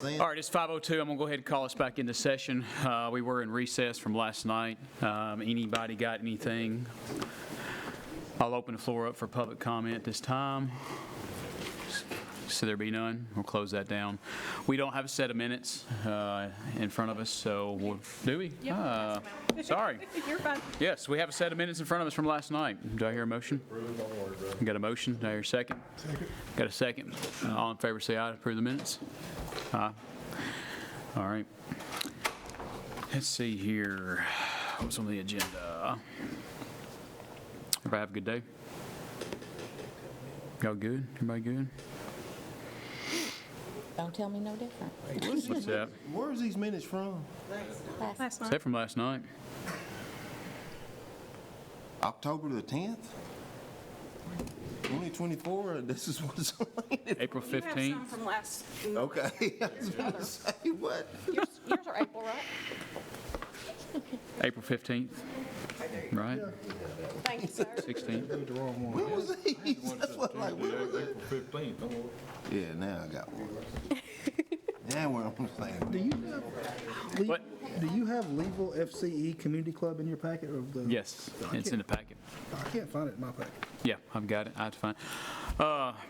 All right, it's 5:02. I'm going to go ahead and call us back into session. We were in recess from last night. Anybody got anything? I'll open the floor up for public comment this time. So there be none. We'll close that down. We don't have a set of minutes in front of us, so do we? Sorry. You're fine. Yes, we have a set of minutes in front of us from last night. Do I hear a motion? Got a motion? Do I hear a second? Got a second. All in favor say aye to approve the minutes. Aye. All right. Let's see here. What's on the agenda? Everybody have a good day? Y'all good? Everybody good? Don't tell me no different. What's that? Where's these minutes from? Last Is that night. from last night? October the 10th? 2024? This is what's on it. April You have some 15th? from last. Okay, I was going to say, what? Yours are April, right? April 15th, right? Thank you, sir. 16th? When was these? That's what, like, when was it? April 15th. Yeah, now I got one. Now what I'm saying. Do you have, What? do you have Leeville FCE Community Club in your packet of the? Yes, it's in the packet. I can't find it in my packet. Yeah, I've got it. I have to find.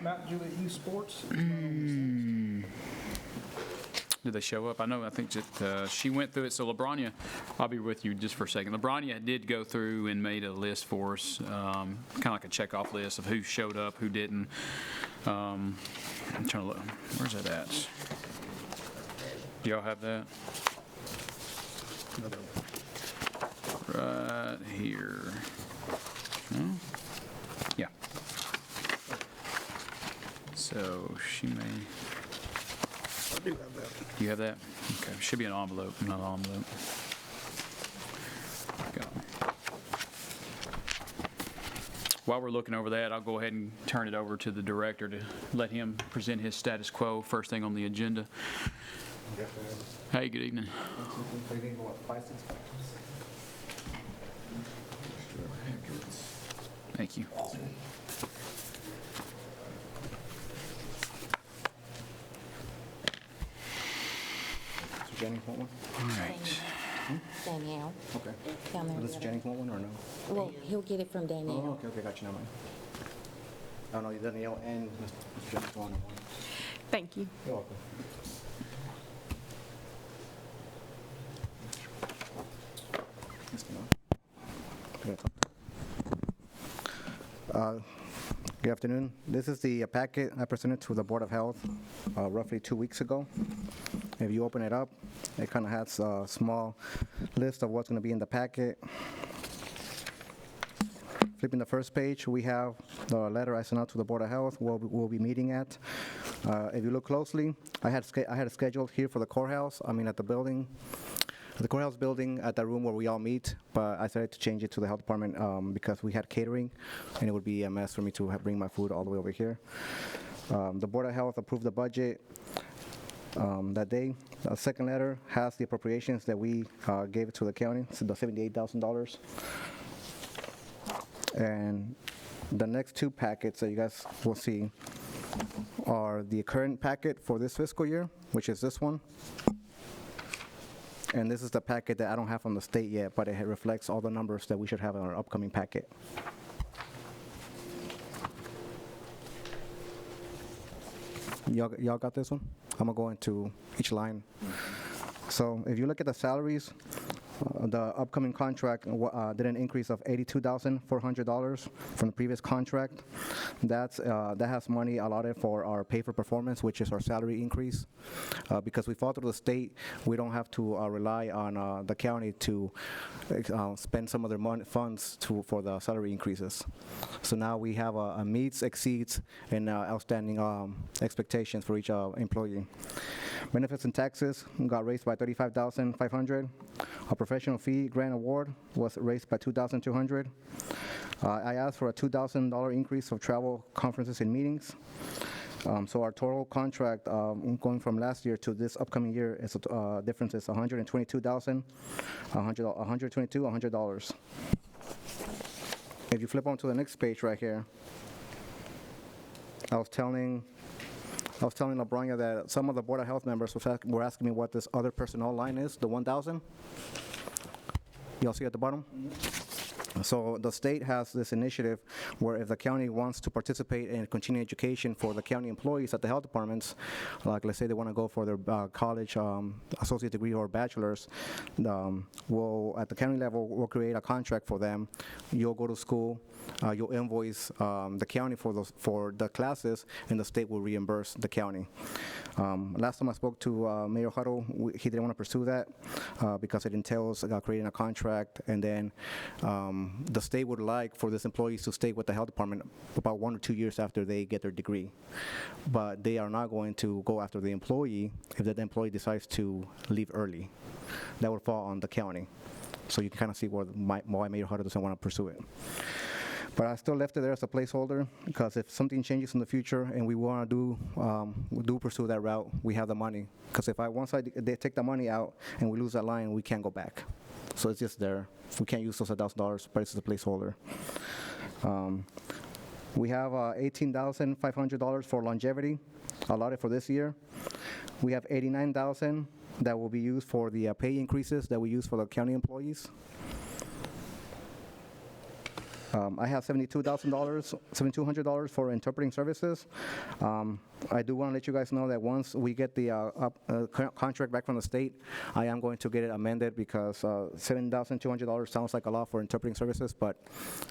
Mount Juliet Youth Sports? It's not on Did they show up? I think that she went through it. So LeBronia, I'll be with you just for a second. LeBronia did go through and made a list for us, kind of like a checkoff list of who showed up, who didn't. I'm trying to look. Where's that at? Do y'all have that? Right here. No? Yeah. So she may. I do have that. You have that? Okay, should be an envelope, not an envelope. Go. While we're looking over that, I'll go ahead and turn it over to the director to let him present his status quo, first thing on the agenda. Hey, good evening. Thank you. Jennings want one? All right. Danielle. Okay. Down there. Does Jennings want one or no? Well, he'll get it from Oh, Danielle. okay, got you, never mind. I don't know, Danielle and Mr. Jennings want one. Thank you. You're welcome. Good afternoon. This is the packet I presented to the Board of Health roughly 2 weeks ago. If you open it up, it kind of has a small list of what's going to be in the packet. Flipping the first page, we have the letter I sent out to the Board of Health, we'll be meeting at. If you look closely, I had it scheduled here for the courthouse, at the building, the courthouse building, at the room where we all meet, but I decided to change it to the health department because we had catering, and it would be a mess for me to bring my food all the way over here. The Board of Health approved the budget that day. The second letter has the appropriations that we gave to the county, so the $78,000. And the next two packets that you guys will see are the current packet for this fiscal year, which is this one. And this is the packet that I don't have from the state yet, but it reflects all the numbers that we should have in our upcoming packet. Y'all got this one? I'm gonna go into each line. So if you look at the salaries, the upcoming contract did an increase of $82,400 from the previous contract. That has money allotted for our pay for performance, which is our salary increase. Because we fall through the state, we don't have to rely on the county to spend some of their funds for the salary increases. So now we have a meets, exceeds, and outstanding expectations for each employee. Benefits and taxes got raised by $35,500. Our professional fee grant award was raised by $2,200. I asked for a $2,000 increase of travel, conferences, and meetings. So our total contract going from last year to this upcoming year is difference is $122,100. If you flip on to the next page right here, I was telling I was telling LeBronya that some of the Board of Health members were asking me what this other personnel line is, the 1,000. Y'all see at the bottom? So the state has this initiative where if the county wants to participate in continuing education for the county employees at the health departments, like let's say they want to go for their college associate degree or bachelor's, we'll, at the county level, we'll create a contract for them. You'll go to school, you'll invoice the county for the classes, and the state will reimburse the county. Last time I spoke to Mayor Huddle, he didn't want to pursue that because it entails creating a contract, and then the state would like for these employees to stay with the health department about 1 or 2 years after they get their degree. But they are not going to go after the employee if the employee decides to leave early. That would fall on the county. So you can kind of see why Mayor Huddle doesn't want to pursue it. But I still left it there as a placeholder because if something changes in the future and we want to do pursue that route, we have the money. Because if once they take the money out and we lose that line, we can't go back. So it's just there. We can't use those $1,000, but it's a placeholder. We have $18,500 for longevity allotted for this year. We have $89,000 that will be used for the pay increases that we use for the county employees. I have $7,200 for interpreting services. I do want to let you guys know that once we get the contract back from the state, I am going to get it amended because $7,200 sounds like a lot for interpreting services, but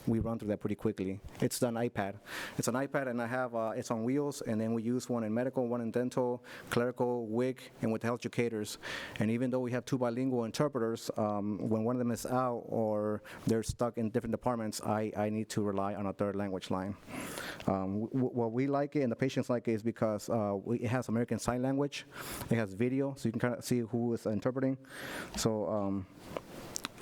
we run through that pretty quickly. It's an iPad. It's an iPad, and I have it's on wheels, and then we use one in medical, one in dental, clerical, WIC, and with health educators. And even though we have 2 bilingual interpreters, when one of them is out or they're stuck in different departments, I need to rely on a 3rd language line. What we like it and the patients like it is because it has American Sign Language. It has video, so you can kind of see who is interpreting. So,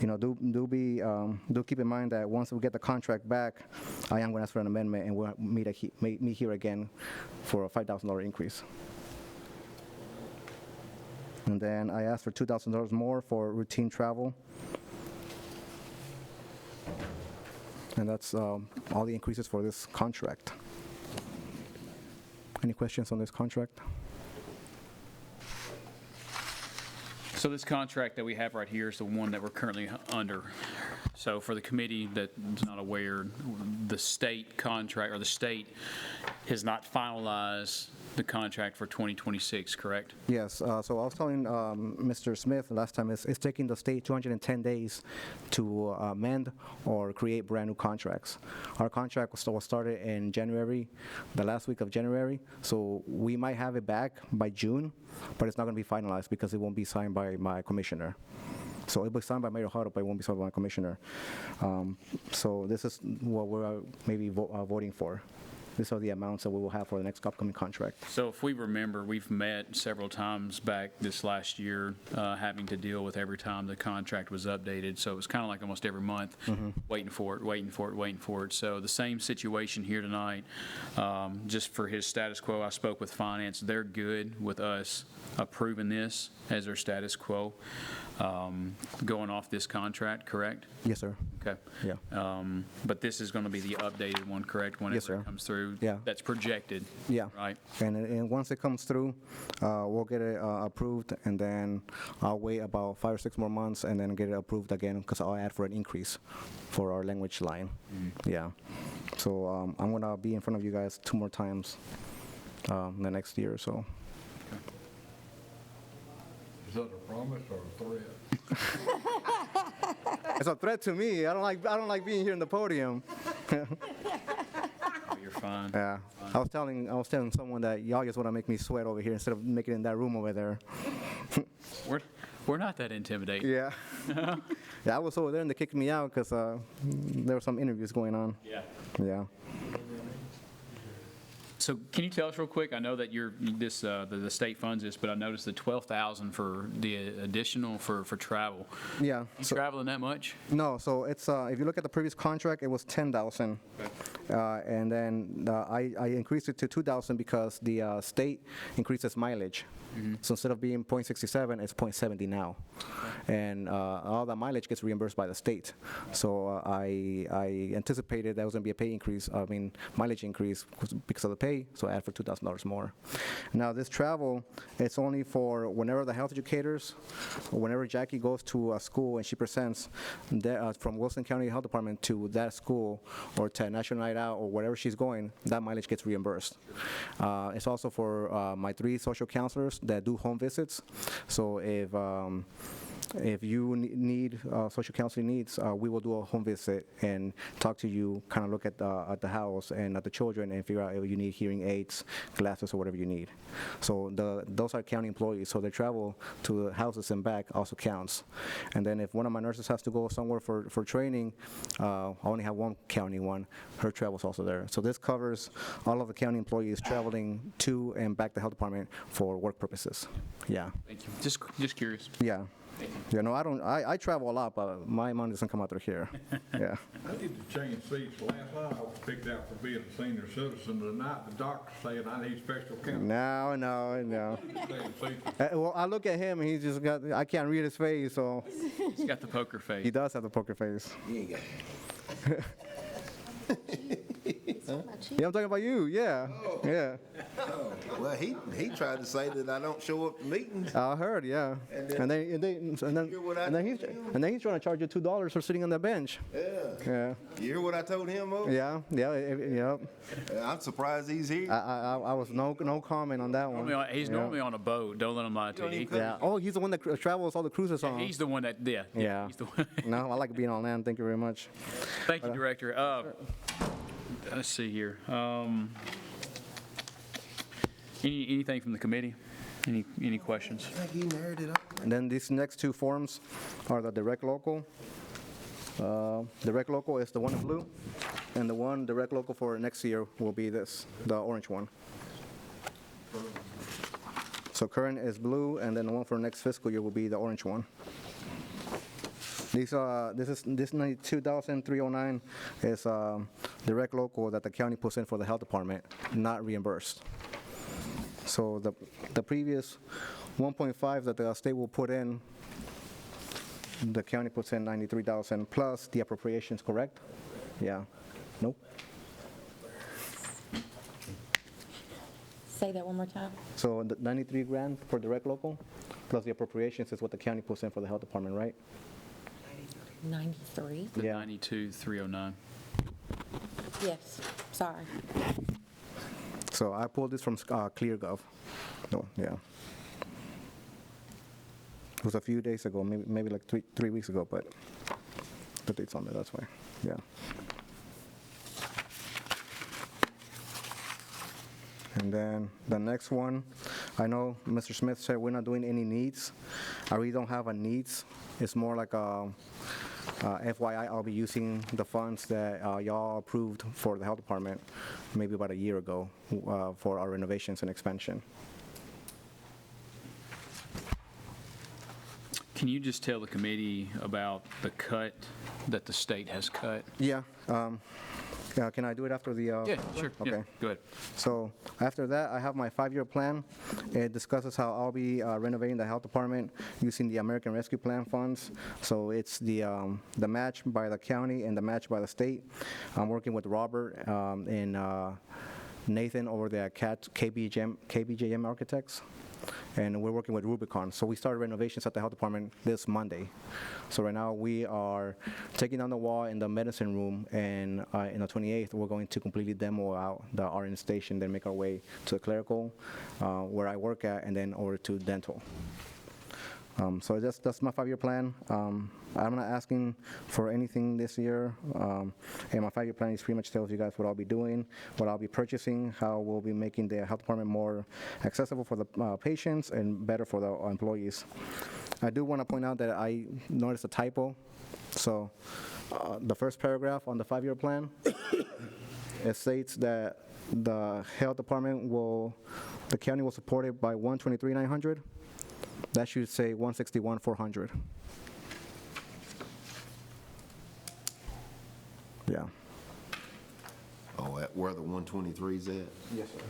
do keep in mind that once we get the contract back, I am going to ask for an amendment, and we'll meet here again for a $5,000 increase. And then I asked for $2,000 more for routine travel. And that's all the increases for this contract. Any questions on this contract? So this contract that we have right here is the one that we're currently under. So for the committee that's not aware, the state contract, or the state has not finalized the contract for 2026, correct? Yes, so I was telling Mr. Smith last time, it's taking the state 210 days to amend or create brand new contracts. Our contract was started in January, the last week of January, so we might have it back by June, but it's not going to be finalized because it won't be signed by my commissioner. So it'll be signed by Mayor Huddle, but it won't be signed by my commissioner. So this is what we're maybe voting for. These are the amounts that we will have for the next upcoming contract. So if we remember, we've met several times back this last year, having to deal with every time the contract was updated. So it was kind of like almost every month, waiting for it. So the same situation here tonight, just for his status quo, I spoke with finance. They're good with us approving this as their status quo, going off this contract, correct? Yes, sir. Okay. Yeah. But this is going to be the updated one, correct? Yes, sir. Whenever it comes through? Yeah. That's projected? Yeah. Right? And once it comes through, we'll get it approved, and then I'll wait about 5 or 6 more months and then get it approved again because I'll add for an increase for our language line. Yeah. So I'm going to be in front of you guys 2 more times the next year or so. Is that a promise or a threat? It's a threat to me. I don't like being here in the podium. Oh, you're fine. Yeah. I was telling someone that y'all just want to make me sweat over here instead of making it in that room over there. We're not that intimidating. Yeah. Yeah, I was over there and they kicked me out because there were some interviews going on. Yeah. Yeah. So can you tell us real quick, I know that the state funds this, but I noticed the $12,000 for the additional for travel. Yeah. You So, traveling that much? no, so it's if you look at the previous contract, it was $10,000. And then I increased it to $2,000 because the state increases mileage. So instead of being .67, it's .70 now. And all that mileage gets reimbursed by the state. So I anticipated there was going to be a pay increase, mileage increase because of the pay, pay, so add for $2,000 more. Now, this travel, it's only for whenever the health educators, or whenever Jackie goes to a school and she presents from Wilson County Health Department to that school or to National Night Out or wherever she's going, that mileage gets reimbursed. It's also for my 3 social counselors that do home visits. So if you need social counseling needs, we will do a home visit and talk to you, kind of look at the house and at the children and figure out if you need hearing aids, glasses, or whatever you need. So those are county employees, so their travel to the houses and back also counts. And then if one of my nurses has to go somewhere for training, I only have one county one, her travel's also there. So this covers all of the county employees traveling to and back the health department for work purposes. Yeah. Thank you. Just curious. Yeah. Yeah, no, I travel a lot, but my money doesn't come out through here. Yeah. I need to change seats. Last night I was picked out for being a senior citizen. Tonight the doctor said I need special counseling. No. Change seats. Well, I look at him and he's just got, I can't read his face, so He's got the poker face. he does have the poker face. You ain't got Yeah, I'm talking about you, yeah. Yeah. Well, he tried to say that I don't show up to meetings. I heard, yeah. And then- And then he's trying to charge you $2 for sitting on the bench. Yeah. Yeah, You hear what I told him, Mo? yeah. I'm surprised he's here. I was no comment on that one. He's Yeah. normally on a boat. Don't let him lie to Don't you. even Yeah. Oh, he's the one that travels all the cruises on. He's the one that, yeah. Yeah. He's the one. No, I like being on land. Thank you very much. Thank you, Director. Let's see here. Anything from the committee? Any questions? I think he narrowed it up. And then these next 2 forms are the direct local. Direct local is the one in blue, and the one direct local for next year will be this, the orange one. So current is blue, and then the one for next fiscal year will be the orange one. This $92,309 is direct local that the county puts in for the health department, not reimbursed. So the previous 1.5 that the state will put in, the county puts in 93,000 plus the appropriations, correct? Yeah. Nope. Say that one more time. So the 93 grand for direct local plus the appropriations is what the county puts in for the health department, right? 93? The Yeah. 92,309. Yes, sorry. So I pulled this from ClearGov. No, yeah. It was a few days ago, maybe like 3 weeks ago, but the date's on there, that's why, yeah. And then the next one, I know Mr. Smith said we're not doing any needs. I really don't have a needs. It's more like a FYI, I'll be using the funds that y'all approved for the health department maybe about a year ago for our renovations and expansion. Can you just tell the committee about the cut that the state has cut? Yeah. Can I do it after the? Yeah, sure. Yeah, Okay. go ahead. So after that, I have my 5-year plan. It discusses how I'll be renovating the health department using the American Rescue Plan funds. So it's the match by the county and the match by the state. I'm working with Robert and Nathan over there at KBJM Architects. And we're working with Rubicon. So we started renovations at the health department this Monday. So right now we are taking down the wall in the medicine room, and in the 28th we're going to completely demo out the RN station, then make our way to the clerical, where I work at, and then over to dental. So that's my 5-year plan. I'm not asking for anything this year, and my 5-year plan is pretty much tells you guys what I'll be doing, what I'll be purchasing, how we'll be making the health department more accessible for the patients and better for the employees. I do want to point out that I noticed a typo. So the first paragraph on the 5-year plan, it states that the health department the county will support it by $123,900. That should say $161,400. Yeah. Oh, where the 123's at? Yes, sir.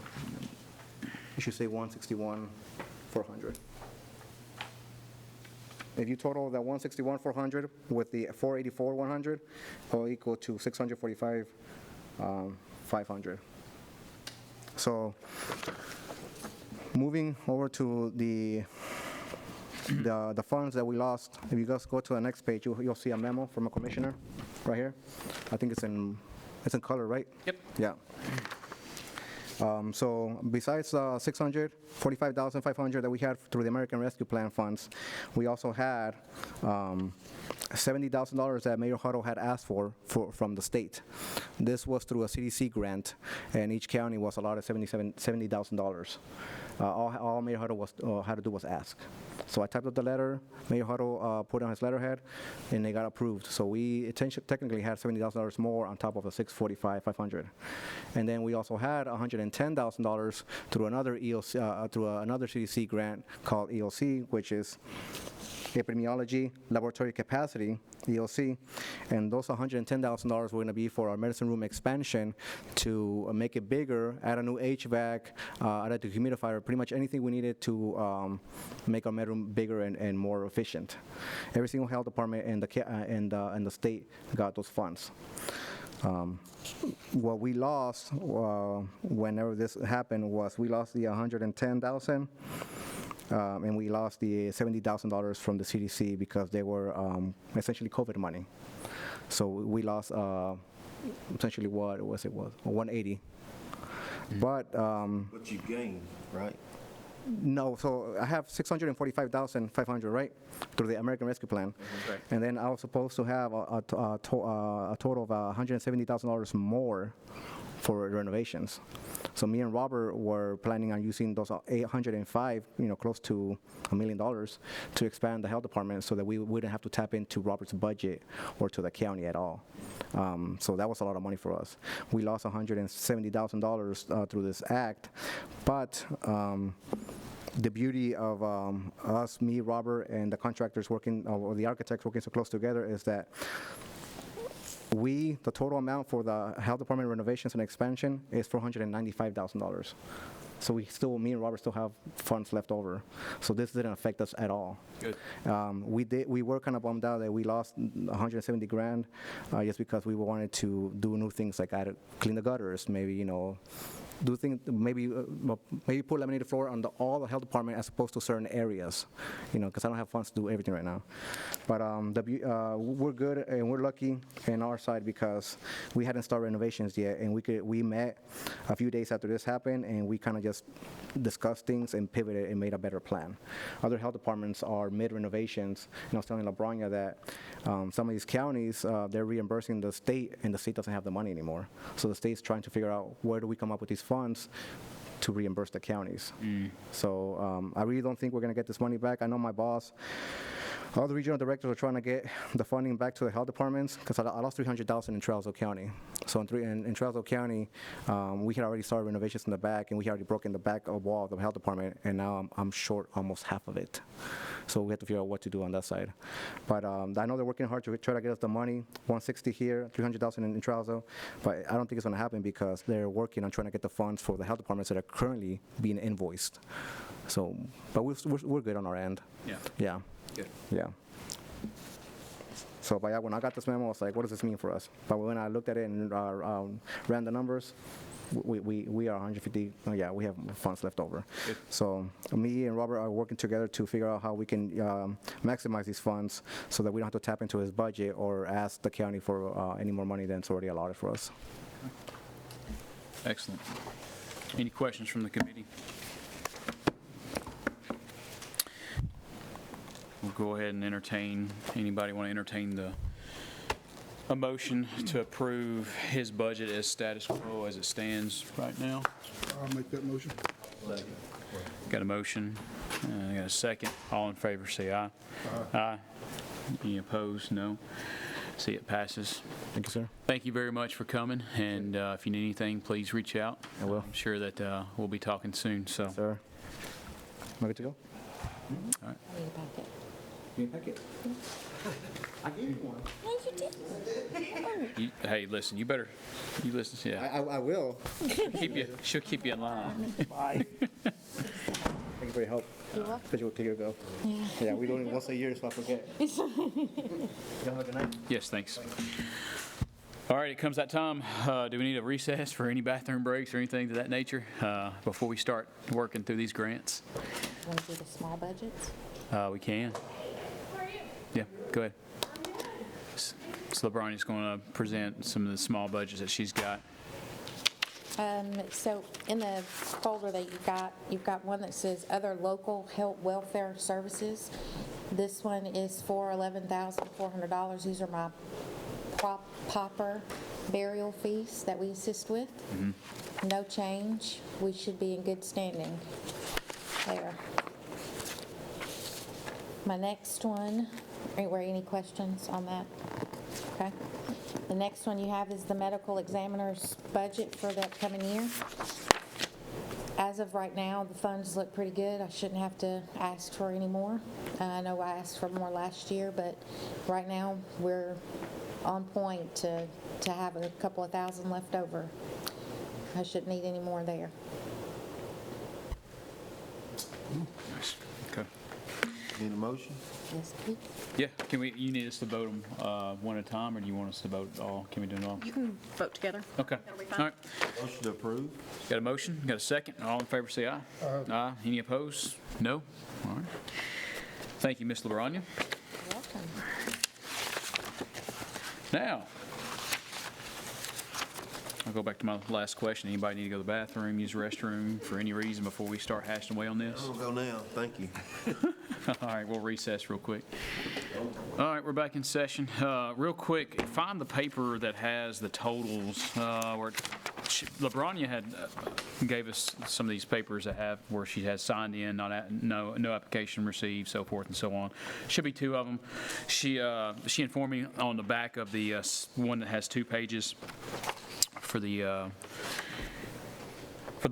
It should say $161,400. If you total that $161,400 with the $484,100, it will equal to $645,500. So moving over to the funds that we lost, if you guys go to the next page, you'll see a memo from a commissioner right here. I think it's in color, right? Yep. Yeah. So besides $645,500 that we had through the American Rescue Plan funds, we also had $70,000 that Mayor Huddle had asked for from the state. This was through a CDC grant, and each county was allotted $70,000. All Mayor Huddle had to do was ask. So I typed up the letter, Mayor Huddle put on his letterhead, and they got approved. So we technically had $70,000 more on top of the $645,500. And then we also had $110,000 through another EOC, through another CDC grant called EOC, which is Epidemiology Laboratory Capacity, EOC, and those $110,000 were going to be for our medicine room expansion to make it bigger, add a new HVAC, add a dehumidifier, pretty much anything we needed to make our med room bigger and more efficient. Every single health department and the state got those funds. What we lost whenever this happened was we lost the $110,000. And we lost the $70,000 from the CDC because they were essentially COVID money. So we lost essentially what was it? Was 180. But But you gained, right? no, so I have $645,500, right, through the American Rescue Plan. Right. And then I was supposed to have a total of $170,000 more for renovations. So me and Robert were planning on using those 805, close to $1 million to expand the health department so that we wouldn't have to tap into Robert's budget or to the county at all. So that was a lot of money for us. We lost $170,000 through this act, but the beauty of us, me, Robert, and the contractors working, or the architects working so close together is that the total amount for the health department renovations and expansion is $495,000. So me and Robert still have funds left over. So this didn't affect us at all. Good. We were kind of bummed out that we lost 170 grand just because we wanted to do new things like clean the gutters, maybe, do things, maybe put laminated floor on all the health department as opposed to certain areas, because I don't have funds to do everything right now. But we're good and we're lucky in our side because we hadn't started renovations yet, and we met a few days after this happened, and we kind of just discussed things and pivoted and made a better plan. Other health departments are mid-renovations, and I was telling LaBrania that some of these counties, they're reimbursing the state, and the state doesn't have the money anymore. So the state's trying to figure out where do we come up with these funds to reimburse the counties. So I really don't think we're going to get this money back. I know my boss, all the regional directors are trying to get the funding back to the health departments because I lost $300,000 in Trelsdale County. So in Trelsdale County, we had already started renovations in the back, and we had already broken the back wall of the health department, and now I'm short almost half of it. So we have to figure out what to do on that side. But I know they're working hard to try to get us the money, 160 here, 300,000 in Trelsdale, but I don't think it's going to happen because they're working on trying to get the funds for the health departments that are currently being invoiced. So, but we're good on our end. Yeah. Yeah. Good. Yeah. So, but yeah, when I got this memo, I was like, what does this mean for us? But when I looked at it and ran the numbers, we are 150, we have funds left over. Good. So me and Robert are working together to figure out how we can maximize these funds so that we don't have to tap into his budget or ask the county for any more money than it's already allotted for us. Excellent. Any questions from the committee? We'll go ahead and entertain, anybody want to entertain a motion to approve his budget as status quo as it stands right now? I'll make that motion. Got a motion, got a second. All in favor, say aye. Aye. Any opposed? No. See, it passes. Thank you, sir. Thank you very much for coming, and if you need anything, please reach out. I will. I'm sure that we'll be talking soon, so. Sir, am I good to go? Need a packet. Give me a packet. I gave you one. No, you didn't. Hey, listen, you listen, yeah. I will. She'll keep you in line. Bye. Thank you for your help. You're welcome. Because you will take your go. Yeah, we do it once a year, so I forget. Y'all have a good night. Yes, thanks. All right, it comes that time. Do we need a recess for any bathroom breaks or anything of that nature before we start working through these grants? Want to do the small budgets? We can. Yeah, go ahead. So LeBronny's going to present some of the small budgets that she's got. So in the folder that you've got one that says other local health welfare services. This one is for $11,400. These are my pauper burial fees that we assist with. No change. We should be in good standing there. My next one, were any questions on that? Okay. The next one you have is the medical examiner's budget for the upcoming year. As of right now, the funds look pretty good. I shouldn't have to ask for any more. I know I asked for more last year, but right now we're on point to have a couple of thousand left over. I shouldn't need any more there. Nice. Okay. Need a motion? Yes, please. Yeah, you need us to vote them one at a time, or do you want us to vote all? Can we do it all? You can vote together. Okay. That'll be All fine. right. Motion to approve? Got a motion? Got a second? All in favor, say aye. Aye. Any opposed? No? All right. Thank you, Ms. LeBronya. You're welcome. Now, I'll go back to my last question. Anybody need to go to the bathroom, use the restroom for any reason before we start hashing away on this? I'll go now, thank you. All right, we'll recess real quick. All right, we're back in session. Real quick, find the paper that has the totals, where LeBronya had gave us some of these papers that have where she has signed in, no application received, so forth and so on. Should be two of them. She informed me on the back of the one that has 2 pages for the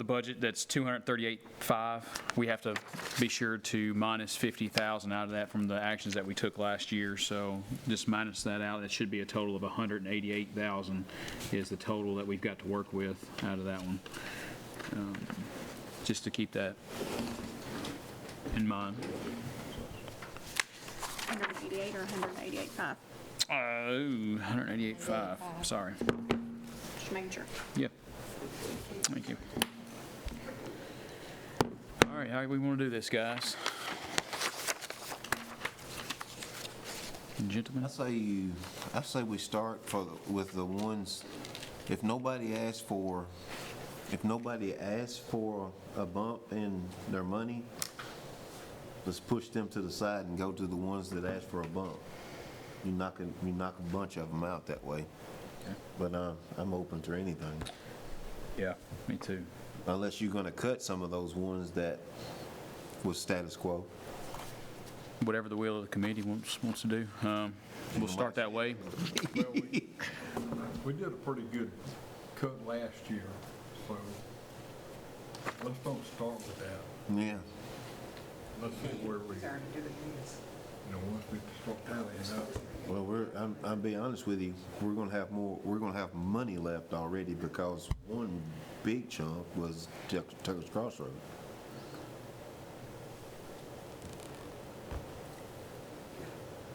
budget, that's $238,500. We have to be sure to minus $50,000 out of that from the actions that we took last year. So just minus that out. It should be a total of $188,000 is the total that we've got to work with out of that one. Just to keep that in mind. 188 or 188.5? 188.5. Sorry. Just making sure. Yep. Thank you. All right, how do we want to do this, guys? Gentlemen? I say we start with the ones, if nobody asks for a bump in their money, let's push them to the side and go to the ones that ask for a bump. You knock a bunch of them out that way. But I'm open to anything, Yeah, me too. unless you're gonna cut some of those ones that was status quo. Whatever the will of the committee wants to do. We'll start that way. Well, we did a pretty good cut last year, so let's don't start with that. Yeah. Let's see where we, once we start tallying up. Well, I'll be honest with you, we're gonna have money left already because one big chunk was Tucker's Crossroad.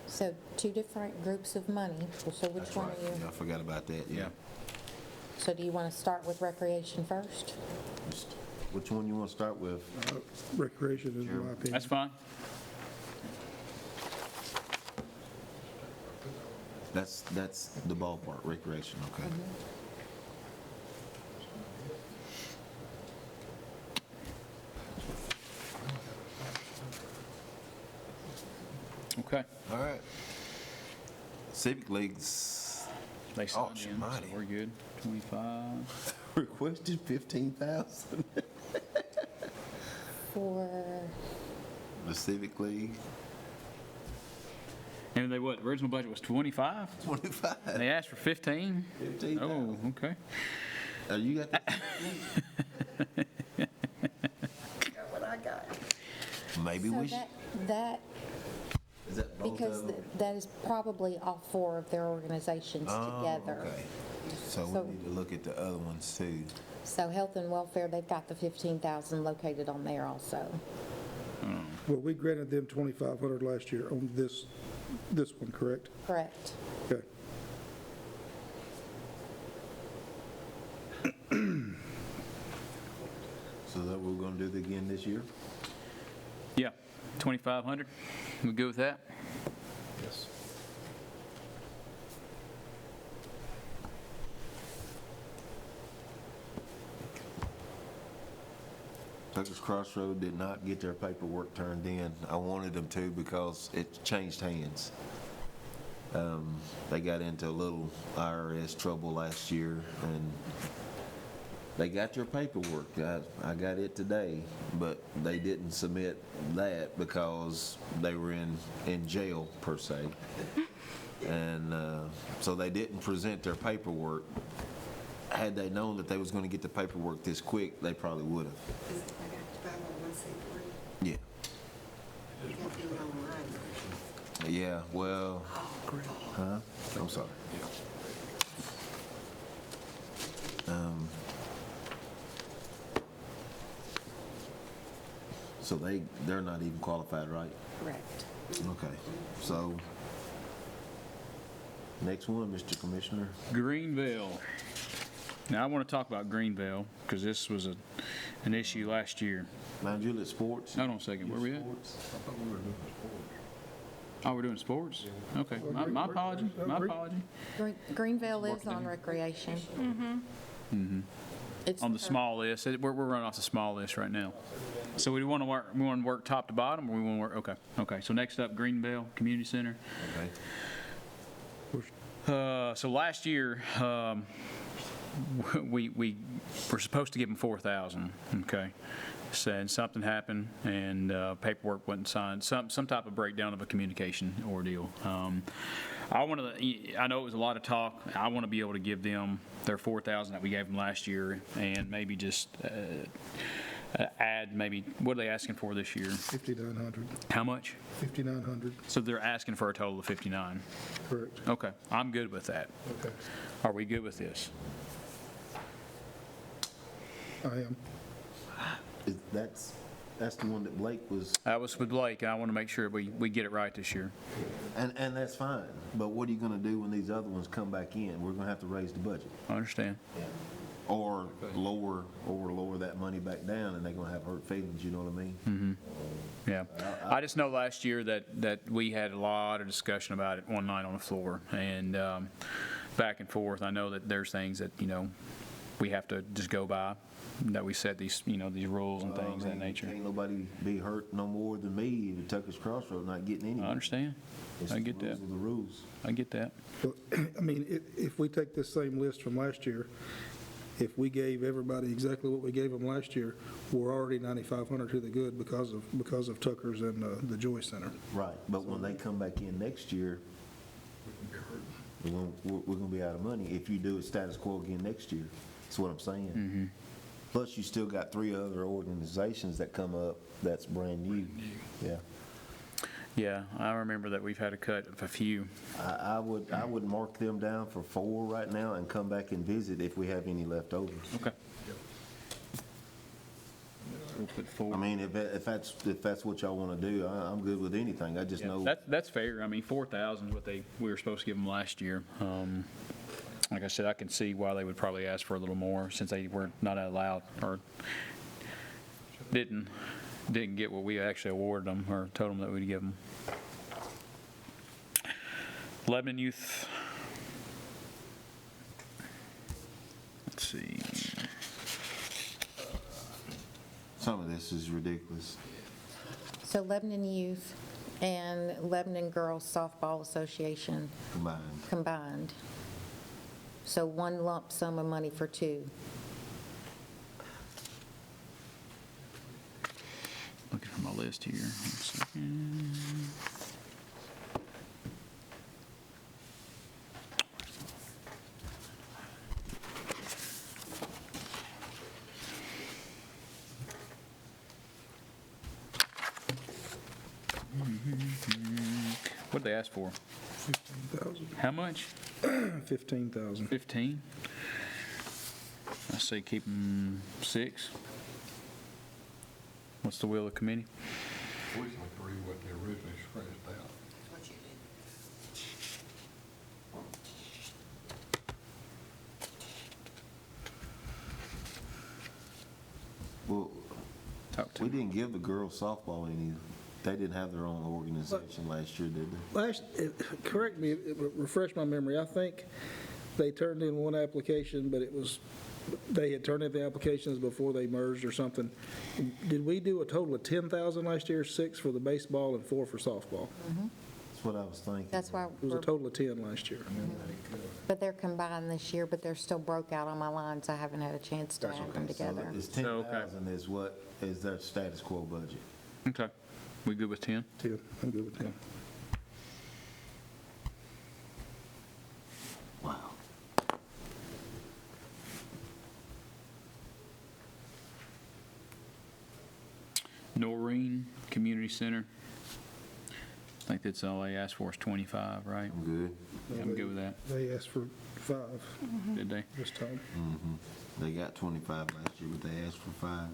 So 2 different groups of money. So which That's one right. are you? Yeah, I forgot about that, yeah. So do you want to start with recreation first? Which one you wanna start with? Recreation is my opinion. That's fine. That's the ballpark, recreation, okay. Okay. All right. Civic League's They signed Oh, in, so mighty. we're good. 25. requested 15,000. For, The Civic League, And they what, the original budget was 25? 25. They asked for 15? 15,000. Oh, okay. You got that? Maybe so we should, that, is that both because of them? that is probably all 4 of their organizations together. Oh, okay. So So- we need to look at the other ones too. So health and welfare, they've got the 15,000 located on there also. Well, we granted them 2,500 last year on this one, correct? Correct. Okay. So that we're gonna do it again this year? Yeah, 2,500. We good with that? Yes. Tucker's Crossroad did not get their paperwork turned in. I wanted them to because it changed hands. They got into a little IRS trouble last year, and they got their paperwork. I got it today, but they didn't submit that because they were in jail, per se. And so they didn't present their paperwork. Had they known that they was going to get the paperwork this quick, they probably would have. Is it like a 501c3? Yeah. You can't do it online. Yeah, well, huh? I'm sorry. So they're not even qualified, right? Correct. Okay, so, next one, Mr. Commissioner. Greenville. Now, I want to talk about Greenville, because this was an issue last year. Mount Juliet Sports. Hold on a second, where we at? I thought we were doing sports. Oh, we're doing sports? Okay, my apology, my apology. Greenville is on recreation. It's On the small list, we're running off the small list right now. So we want to work top to bottom, or we want to work, okay. So next up, Greenville Community Center. Okay. So last year, we were supposed to give them 4,000, okay? So, and something happened, and paperwork wasn't signed, some type of breakdown of a communication ordeal. I know it was a lot of talk. I want to be able to give them their 4,000 that we gave them last year, and maybe just add maybe, what are they asking for this year? 5,900. How much? 5,900, So they're asking for a total of 59. correct. Okay, I'm good with that. Okay. Are we good with this? I am. That's the one that Blake was, That was with Blake, and I want to make sure we get it right this year. and that's fine. But what are you gonna do when these other ones come back in? We're gonna have to raise the budget. I understand. Or lower that money back down, and they're gonna have hurt feelings, you know what I mean? Yeah. I just know last year that we had a lot of discussion about it one night on the floor, and back and forth. I know that there's things that, we have to just go by, that we set these, these rules and things of that nature. Ain't nobody be hurt no more than me at Tucker's Crossroad not getting any. I understand. It's I the get that. rules are the rules. I get that. Well, I mean, if we take this same list from last year, if we gave everybody exactly what we gave them last year, we're already 9,500 to the good because of Tucker's and the Joy Center. Right, but when they come back in next year, we're gonna be out of money if you do it status quo again next year. That's what I'm saying. Plus, you still got 3 other organizations that come up that's brand new. Yeah. Yeah, I remember that we've had to cut a few. I would mark them down for 4 right now and come back and visit if we have any left over. Okay. We'll put I 4. mean, if that's what y'all wanna do, I'm good with anything. I just know. That's fair. I mean, 4,000 is what we were supposed to give them last year. Like I said, I can see why they would probably ask for a little more, since they were not allowed, or didn't get what we actually awarded them, or told them that we'd give them. Lebanon Youth. Let's see. Some of this is ridiculous. So Lebanon Youth and Lebanon Girls Softball Association Combined. combined. So one lump sum of money for two. Looking for my list here. 1 second. What'd they ask for? 15,000. How much? 15,000. 15? I say keep them 6. What's the will of the committee? Originally 3, what they originally scratched out. What you did. Well, We didn't give the girls softball any, they didn't have their own organization last year, did they? Correct me, refresh my memory, I think they turned in one application, but they had turned in the applications before they merged or something. Did we do a total of 10,000 last year, 6 for the baseball and 4 for softball? That's what I was thinking. That's why, It was a total of 10 last year. but they're combined this year, but they're still broke out on my lines. I haven't had a chance to add them So together. it's So, okay. 10,000 is what, is their status quo budget. Okay. We good with 10? 10, I'm good with 10. Wow. Noreen Community Center. I think that's all they asked for is 25, right? I'm good. I'm good with that. They asked for 5 Did they? this time. They got 25 last year, but they asked for 5.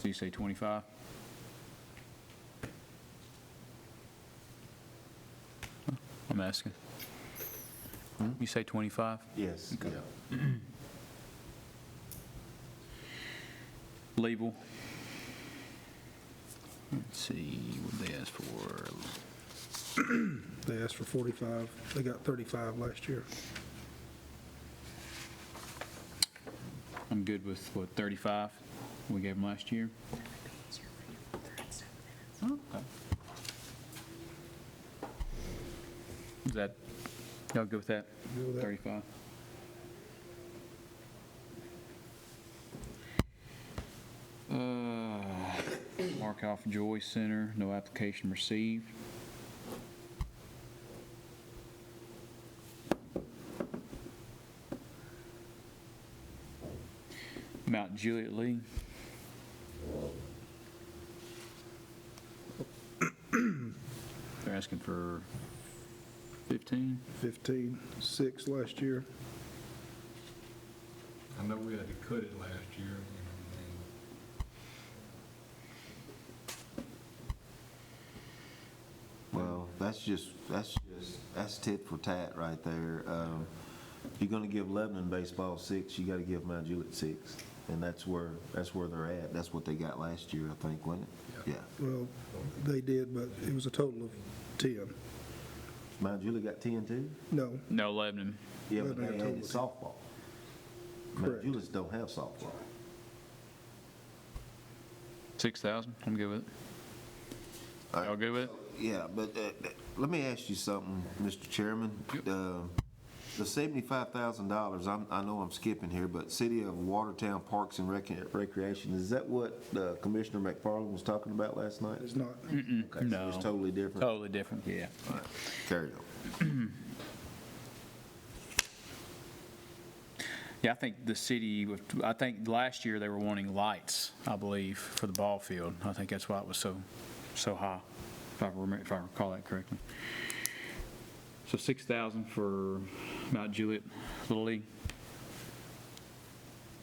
So you say 25? I'm asking. You say 25? Yes. Okay. Yeah. Label. Let's see, what they asked for. They asked for 45, they got 35 last year. I'm good with, what, 35 we gave them last year? Okay. Is that, y'all good with that? Good with that. 35? Mark off Joy Center, no application received. Mount Juliet Lee. They're asking for 15. 15, 6 last year. I know we had to cut it last year, Well, that's tit for tat right there. If you're gonna give Lebanon baseball 6, you gotta give Mount Juliet 6. And that's where they're at. That's what they got last year, I think, wasn't it? Yeah. Well, they did, but it was a total of 10. Mount Juliet got 10 too? No, No, Lebanon. Yeah, but Lebanon they got added total softball. Mount Correct. Juliet's don't have softball. 6,000, I'm good with it. All right. Y'all good with it? Yeah, but let me ask you something, Mr. Chairman. Yep. The $75,000, I know I'm skipping here, but City of Watertown Parks and Recreation, is that what Commissioner McFarland was talking about last night? it's not. Okay, so No. it's totally different? Totally different, yeah. All right, carry on. Yeah, I think the city, I think last year they were wanting lights, I believe, for the ball field. I think that's why it was so high, if I recall that correctly. So 6,000 for Mount Juliet Little League?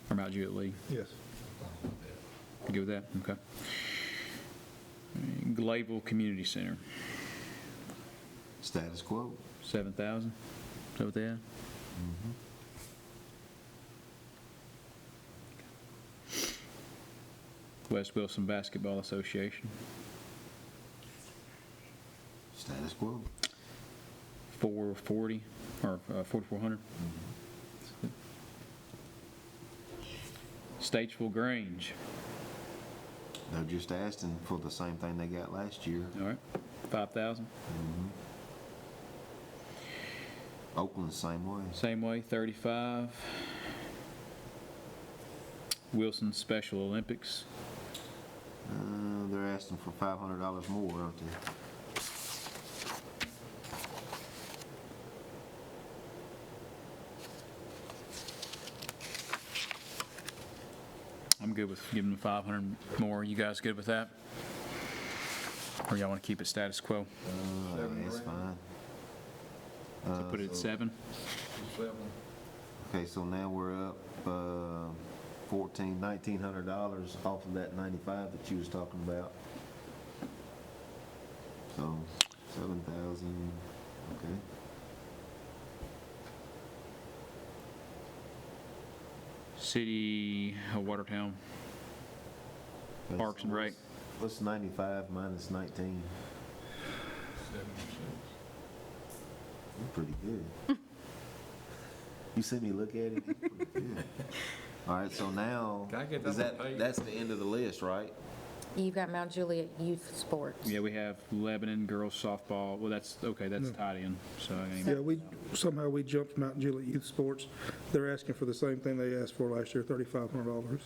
Or Mount Juliet League? Yes. You good with that? Okay. Glayville Community Center, Status quo. 7,000? Is that what they had? West Wilson Basketball Association, Status quo. 440, or 4,400. Statesville Grange, They're just asking for the same thing they got last year. all right, 5,000. Oakland, same way. Same way, 35. Wilson Special Olympics, They're asking for $500 more, aren't they? I'm good with giving them 500 more. You guys good with that? Or y'all want to keep it status quo? That's fine. So put it at 7? 7. Okay, so now we're up $1,900 off of that 95 that you was talking about. So 7,000, okay. City of Watertown, Parks and Rec. What's 95 minus 19? 76. You're pretty good. You see me look at it? You're pretty good. All right, so now, Can I get is that on tape? that's the end of the list, right? You've got Mount Juliet Youth Sports. Yeah, we have Lebanon girls softball. Well, that's, okay, that's tied in, so I ain't- Yeah, somehow we jumped Mount Juliet Youth Sports. They're asking for the same thing they asked for last year, $3,500.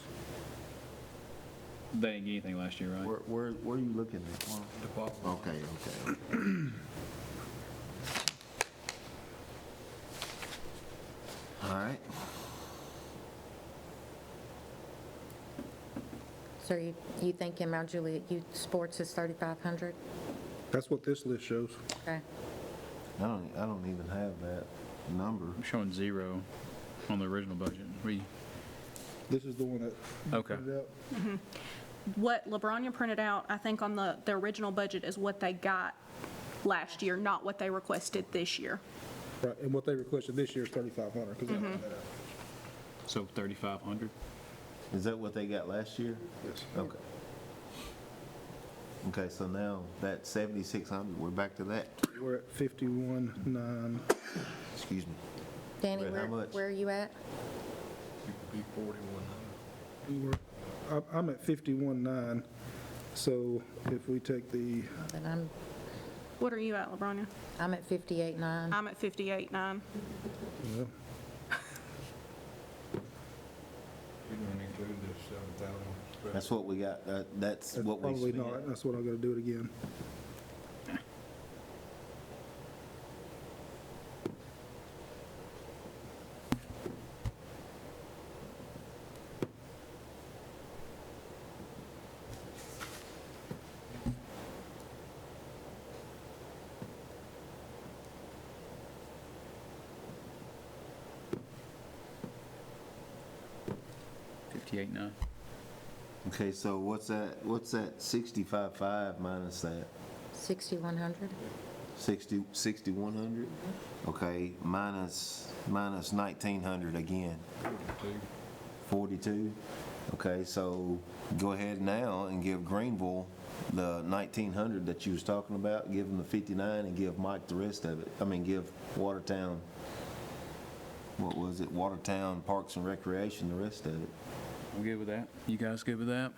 they didn't get anything last year, right? Where are you looking at? Department. Okay. All right. So you thinking Mount Juliet Youth Sports is 3,500? That's what this list shows. Okay. I don't even have that number. I'm showing 0 on the original budget. This is the one that. you Okay. printed out. What LeBronya printed out, I think on the original budget is what they got last year, not what they requested this year. Right, and what they requested this year is 3,500, because they printed that out. So 3,500? Is that what they got last year? Yes. Okay. Okay, so now that 7,600, we're back to that. We're at 51,900. Excuse me. Danny, Right, how much? where are you at? You could be 4,100. I'm at 51,900, so if we take the, Then What are you at, LeBronya? I'm at 58,900. I'm at 58.9. well, You're going to include this 7,000. That's what we got, that's that's what we probably spent. not, that's what I'm gonna do it again. $58,900. Okay, so what's that 65.5 minus that? 6,100. 6,100? Okay, minus 1,900 again. 42? Okay, so go ahead now and give Greenville the 1,900 that you was talking about, give them the 59 and give Mike the rest of it. I mean, give Watertown, what was it, Watertown Parks and Recreation the rest of it. I'm good with that. You guys good with that?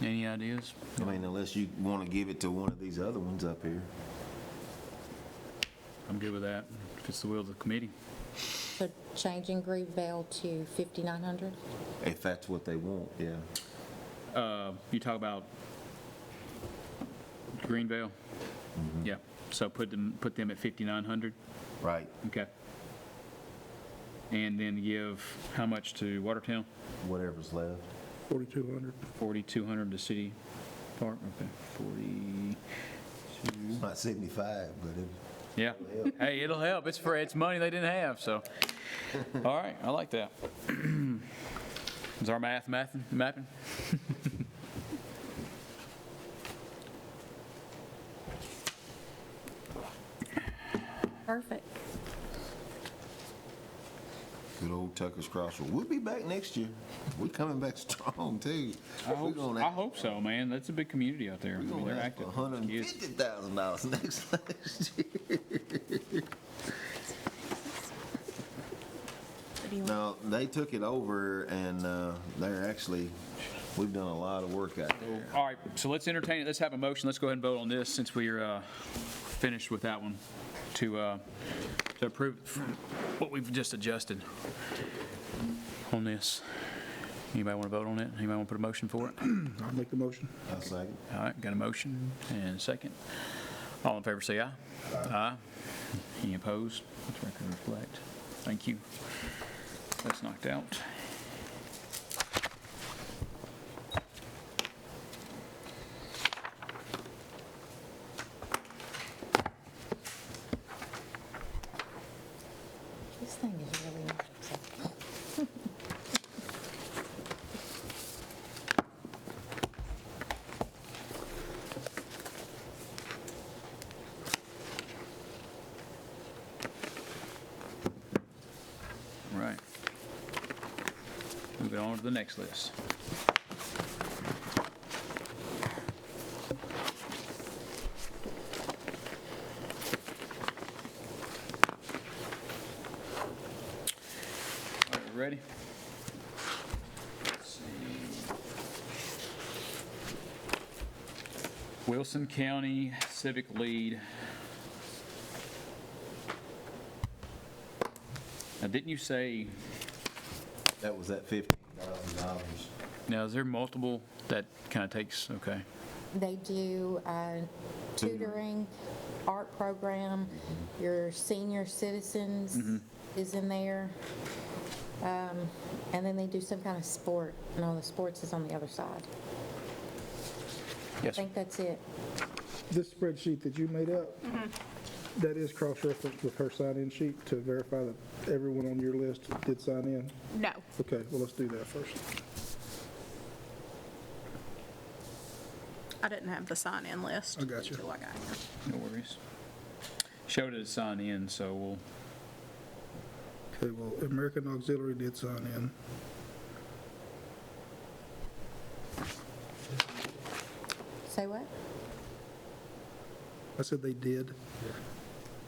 Any ideas? I mean, unless you want to give it to one of these other ones up here. I'm good with that, if it's the will of the committee. So changing Greenville to 5,900? If that's what they want, yeah. You talk about Greenville? Yeah, so put them at 5,900, Right. okay. And then give how much to Watertown? Whatever's left. 4,200. 4,200 to City Park, okay, 42. It's not 75, but it, Yeah, hey, it'll help, it's money they didn't have, so. All right, I like that. Is our mapping? Perfect. good old Tucker's Crossroad. We'll be back next year. We're coming back strong, too. I hope so, man, that's a big community out there. I mean, they're active. Kids. $150,000 next year. No, they took it over, and they're actually, we've done a lot of work out there. All right, so let's entertain it. Let's have a motion. Let's go ahead and vote on this since we're finished with that one to approve what we've just adjusted on this. Anybody want to vote on it? Anybody want to put a motion for it? I'll make the motion. I'll second. All right, got a motion and a second. All in favor say aye. Aye. Any opposed? Let the record reflect. Thank you. That's knocked out. This thing is really nice. Right. Moving on to the next list. All right, ready? Let's see. Wilson County Civic Lead. Now, didn't you say, That was at $50,000. now, is there multiple that kind of takes, okay. They do tutoring, art program, your senior citizens is in there. And then they do some kind of sport. No, the sports is on the other side. I Yes, think that's it. This spreadsheet that you made up, that is cross-referenced with her sign-in sheet to verify that everyone on your list did sign in? No. Okay, well, let's do that first. I didn't have the sign-in list. I got you. Until I got here. no worries. Showed it as sign in, so we'll, Okay, well, American Auxiliary did sign in. Say what? I said they did.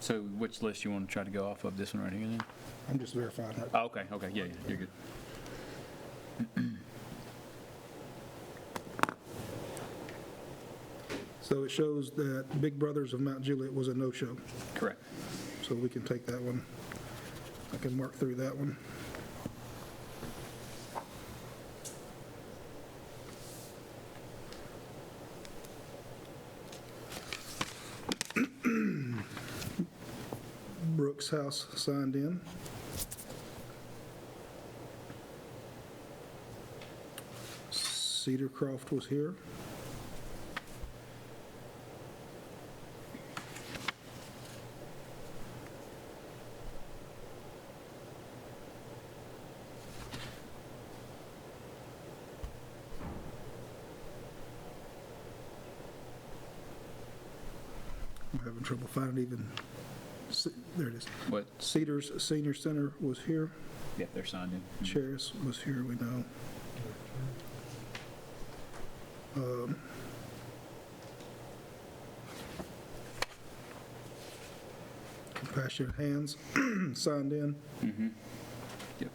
so which list you want to try to go off of, this one right here then? I'm just verifying it. Oh, okay, yeah, you're good. So it shows that Big Brothers of Mount Juliet was a no-show, Correct. so we can take that one. I can work through that one. Brooks House signed in. Cedar Croft was here. I'm having trouble finding even, there it is. What? Cedars Senior Center was here. Yep, they're signed in. Cheris was here, we know. Compassionate Hands signed in. Yep.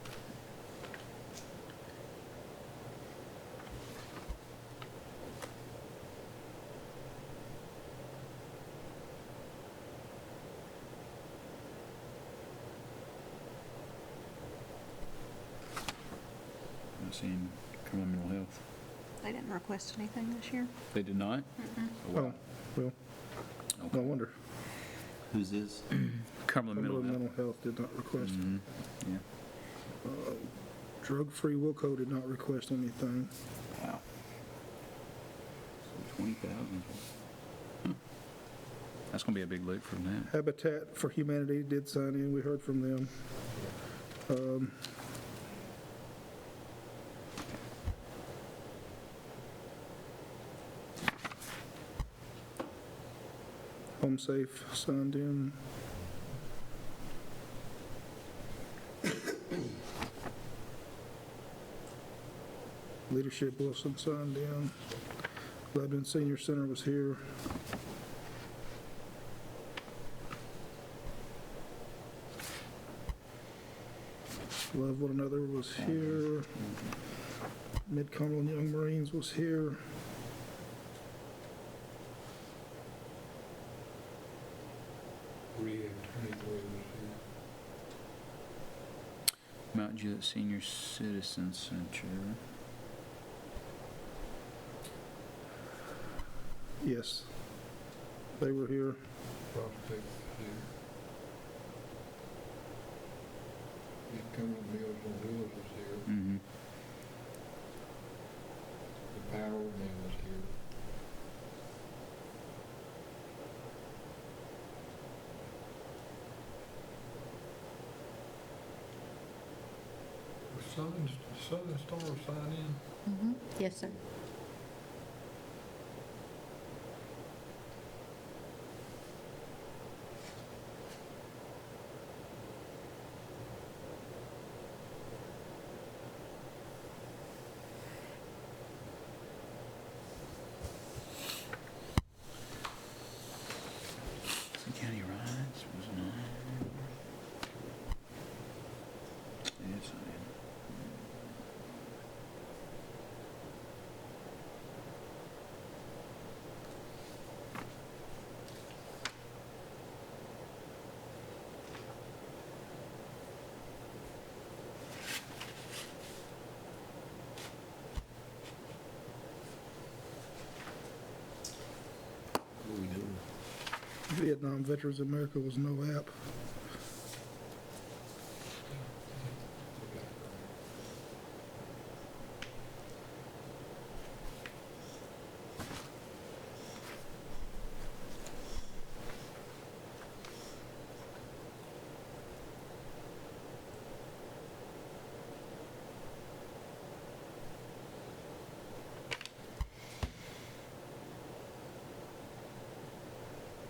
I'm seeing criminal mental health. They didn't request anything this year. They did not? Oh, well, no wonder. Who's this? Cumberland Mental Cumberland Health. Mental Health did not request. Yeah. Drug-Free Wilco did not request anything. Wow. So 20,000. That's gonna be a big loot from that. Habitat for Humanity did sign in, we heard from them. Home Safe signed in. Leadership Wilson signed in. Lebanon Senior Center was here. Love One Another was here. Mid-Cumberland Young Marines was here. Mount Juliet Senior Citizen Center. Yes, they were here. Prospect here. Cumberland Mills and Lewis was here. Mm-hmm. The Power Man was here. Was Southern Star sign in? Yes, sir. What we doing? Vietnam Veterans America was no app.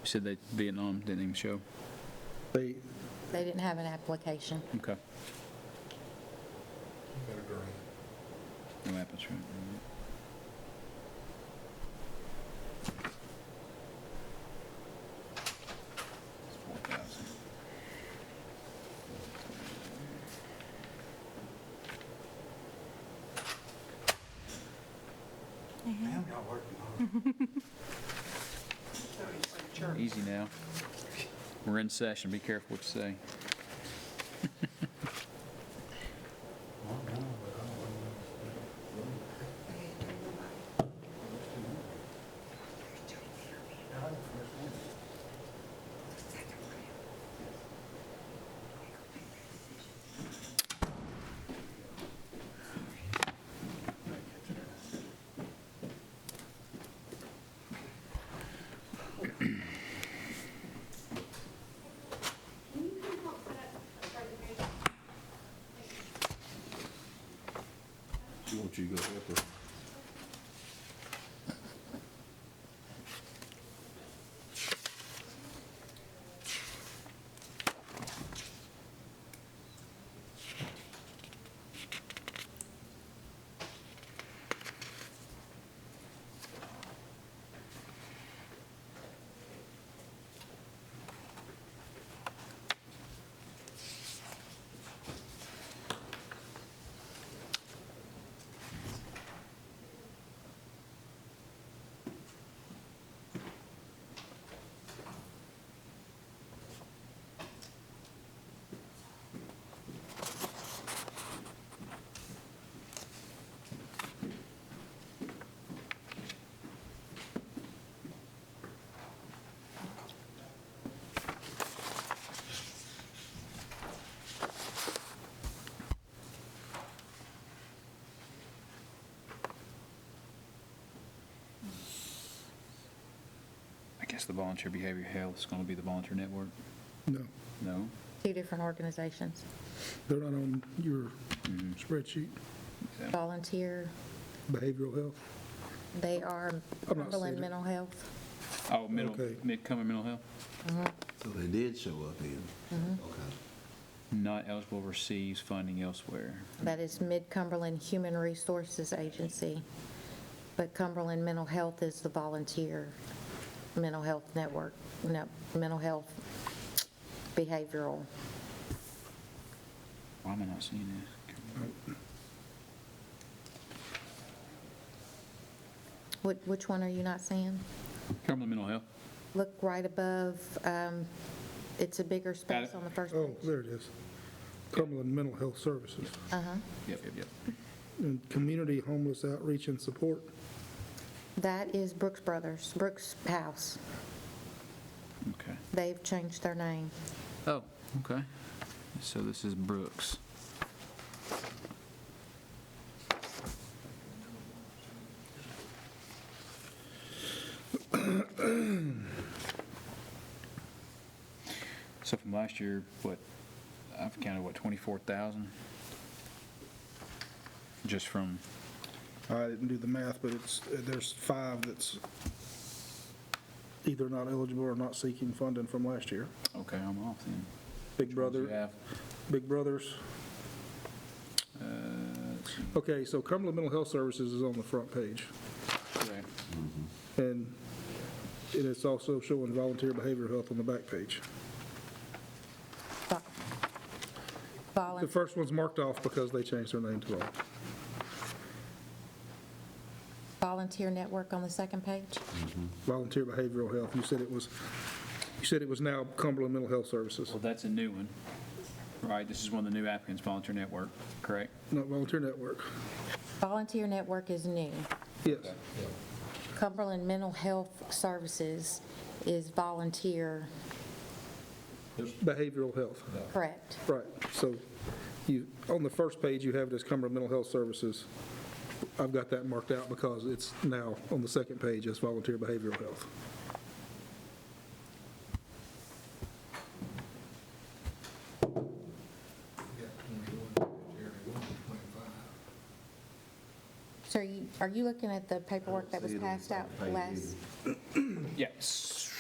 You said that Vietnam didn't even show? They, They didn't have an application. Okay. Got a grant. No applicant. It's 4,000. Easy now. We're in session. Be careful what you say. She wants you to go help her. I guess the volunteer behavior health is going to be the volunteer network? no, No? Two different organizations. they're not on your spreadsheet. Okay. Volunteer, Behavioral health. they are I'm not Cumberland seeing it. Mental Health. Oh, Okay. Mid-Cumberland Mental Health? So they did show up then? Okay. Not eligible receives funding elsewhere. That is Mid-Cumberland Human Resources Agency. But Cumberland Mental Health is the volunteer mental health network, no, mental health behavioral. Why am I not seeing this? Which one are you not seeing? Cumberland Mental Health? Look right above, it's a bigger space it. on the first Oh, page. there it is. Cumberland Mental Health Services. Uh-huh. Yep. And Community Homeless Outreach and Support. That is Brooks Brothers, Brooks House. Okay. They've changed their name. Oh, okay. So this is Brooks. So from last year, I've counted, 24,000? Just from, I didn't do the math, but there's 5 that's either not eligible or not seeking funding from last year. okay, I'm off then. Big What do you Brother, have? Big Brothers. Let's see. Okay, so Cumberland Mental Health Services is on the front page. Okay. And it's also showing volunteer behavioral health on the back page. Vo- The first one's marked off because they changed their name to Vol. Volunteer Network on the second page? Volunteer Behavioral Health. You said it was now Cumberland Mental Health Services. Well, that's a new one, right? This is one of the new applicants, Volunteer Network, correct? No, Volunteer Network. Volunteer Network is new. Yes. Cumberland Mental Health Services is volunteer, Behavioral Health. correct? Right. So on the first page, you have it as Cumberland Mental Health Services. I've got that marked out because it's now on the second page as Volunteer Behavioral Health. So are you looking at the paperwork that was See it on passed out page last? Yes.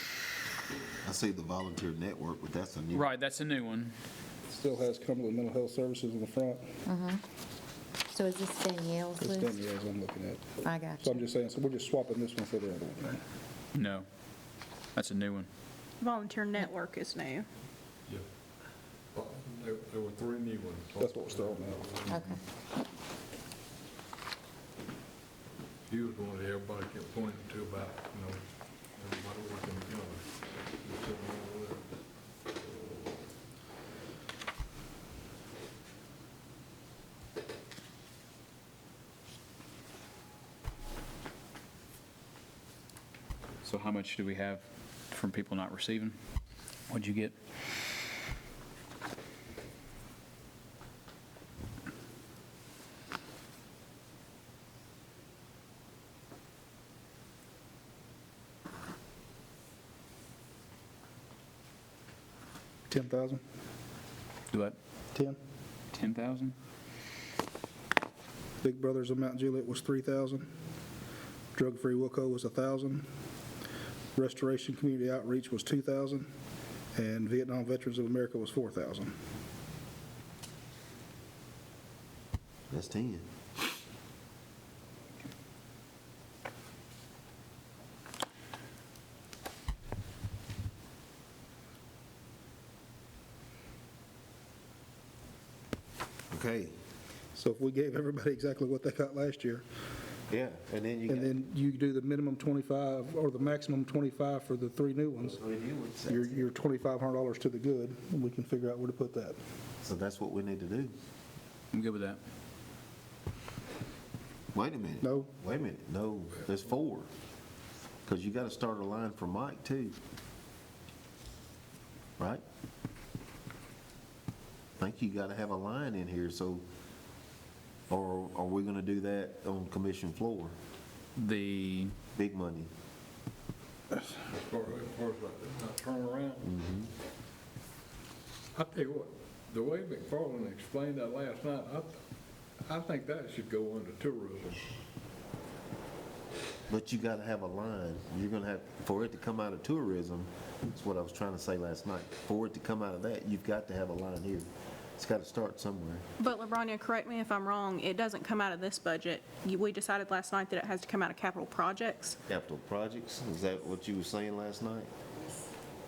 I see the volunteer network, but that's a new. Right, that's a new one. Still has Cumberland Mental Health Services in the front. So is this Danielle's It's list? Danielle's I'm looking at. I got So I'm you. just saying, so we're just swapping this one for the other one. No, that's a new one. Volunteer Network is new. Yeah. There were 3 new ones. That's what was thrown out. Okay. He was one that everybody kept pointing to about, everybody working together. Just sitting over there. So how much do we have from people not receiving? What'd you get? $10,000? Do what, 10? 10,000? Big Brothers of Mount Juliet was 3,000. Drug Free Wilco was 1,000. Restoration Community Outreach was 2,000. And Vietnam Veterans of America was 4,000. That's 10. Okay, So if we gave everybody exactly what they got last year, yeah, and then you got. and then you do the minimum 25 or the maximum 25 for the 3 new ones, you're $2,500 to the good, and we can figure out where to put that. So that's what we need to do. I'm good with that. Wait a minute. No. Wait a minute, no, there's 4. Because you got to start a line for Mike, too. Right? I think you got to have a line in here, so, or are we going to do that on commission floor? The, Big money. As far as that turnaround. I tell you what, the way McFarland explained that last night, I think that should go under tourism. But you got to have a line. You're going to have, for it to come out of tourism, that's what I was trying to say last night. For it to come out of that, you've got to have a line here. It's got to start somewhere. But LaBronya, correct me if I'm wrong, it doesn't come out of this budget. We decided last night that it has to come out of capital projects. Capital projects, is that what you were saying last night?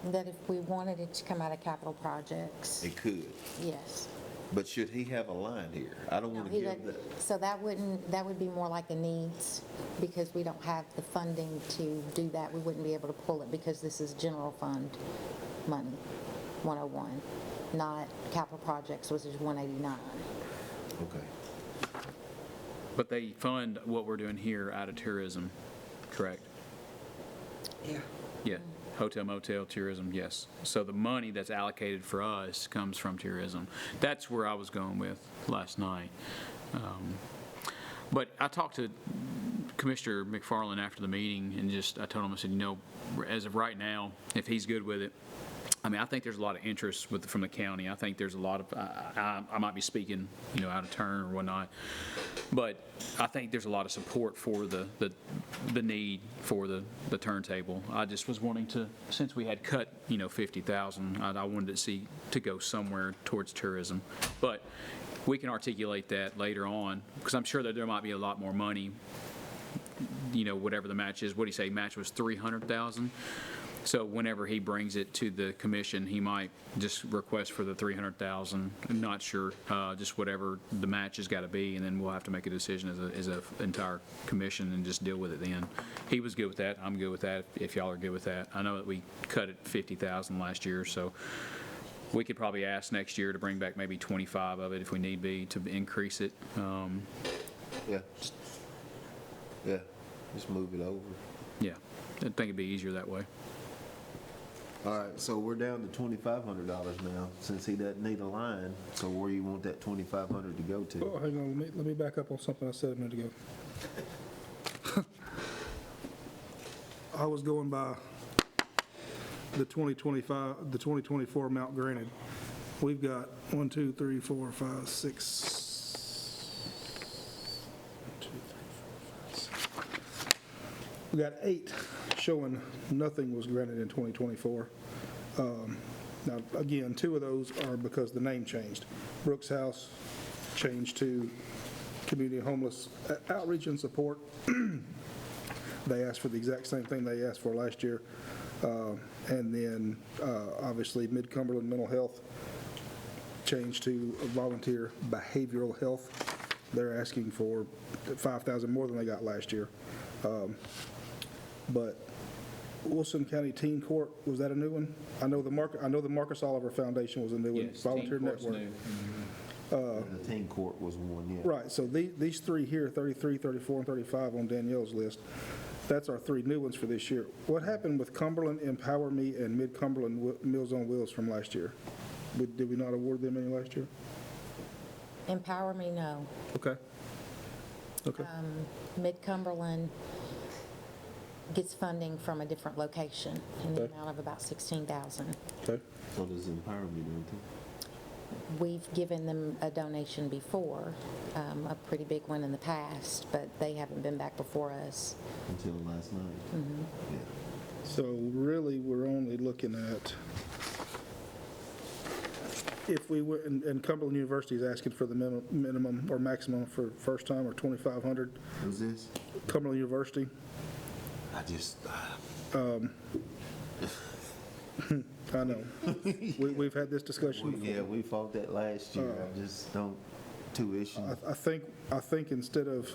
That if we wanted it to come out of capital projects, It could. yes. But should he have a line here? I don't want to He give would- that. So that would be more like a needs, because we don't have the funding to do that. We wouldn't be able to pull it because this is general fund money, 101, not capital projects, which is 189. Okay. but they fund what we're doing here out of tourism, correct? Yeah. Yeah, hotel, motel, tourism, yes. So the money that's allocated for us comes from tourism. That's where I was going with last night. But I talked to Commissioner McFarland after the meeting, and I told him, I said, as of right now, if he's good with it, I mean, I think there's a lot of interest from the county. I think there's a lot of, I might be speaking, out of turn or whatnot, but I think there's a lot of support for the need for the turntable. I just was wanting to, since we had cut, 50,000, I wanted to go somewhere towards tourism. But we can articulate that later on, because I'm sure that there might be a lot more money, whatever the match is. What do you say, match was 300,000? So whenever he brings it to the commission, he might just request for the 300,000. I'm not sure, just whatever the match has got to be, and then we'll have to make a decision as a entire commission and just deal with it then. He was good with that. I'm good with that, if y'all are good with that. I know that we cut it 50,000 last year, so we could probably ask next year to bring back maybe 25 of it if we need be to increase it. Yeah. Yeah, just move it over. Yeah, I think it'd be easier that way. All right, so we're down to $2,500 now, since he doesn't need a line, so where you want that $2,500 to go to? Oh, hang on, let me back up on something I said a minute ago. I was going by the 2025, the 2024 amount granted. We've got 1, 2, 3, 4, 5, 6. 1, 2, 3, 4, 5, 6. We got 8 showing nothing was granted in 2024. Now, again, 2 of those are because the name changed. Brooks House changed to Community Homeless Outreach and Support. They asked for the exact same thing they asked for last year. And then, obviously, Mid-Cumberland Mental Health changed to Volunteer Behavioral Health. They're asking for $5,000 more than they got last year. But Wilson County Teen Court, was that a new one? I know the Marcus Oliver Foundation was a new one. Yes, Volunteer Teen Court's Network. new. The teen court was one, yeah. Right, so these 3 here, 33, 34, and 35 on Danielle's list, that's our 3 new ones for this year. What happened with Cumberland, Empower Me, and Mid-Cumberland Meals on Wheels from last year? Did we not award them any last year? Empower Me, no. Okay. Okay, Mid-Cumberland gets funding from a different location in the Okay. amount of about 16,000. okay. So does Empower Me do it too? We've given them a donation before, a pretty big one in the past, but they haven't been back before us. Until last night? Yeah. So really, we're only looking at, if we went, and Cumberland University is asking for the minimum or maximum for first time or 2,500. Who's this? Cumberland University, I just, I know. We've had this discussion before. yeah, we fought that last year. I just don't, tuition. I think instead of,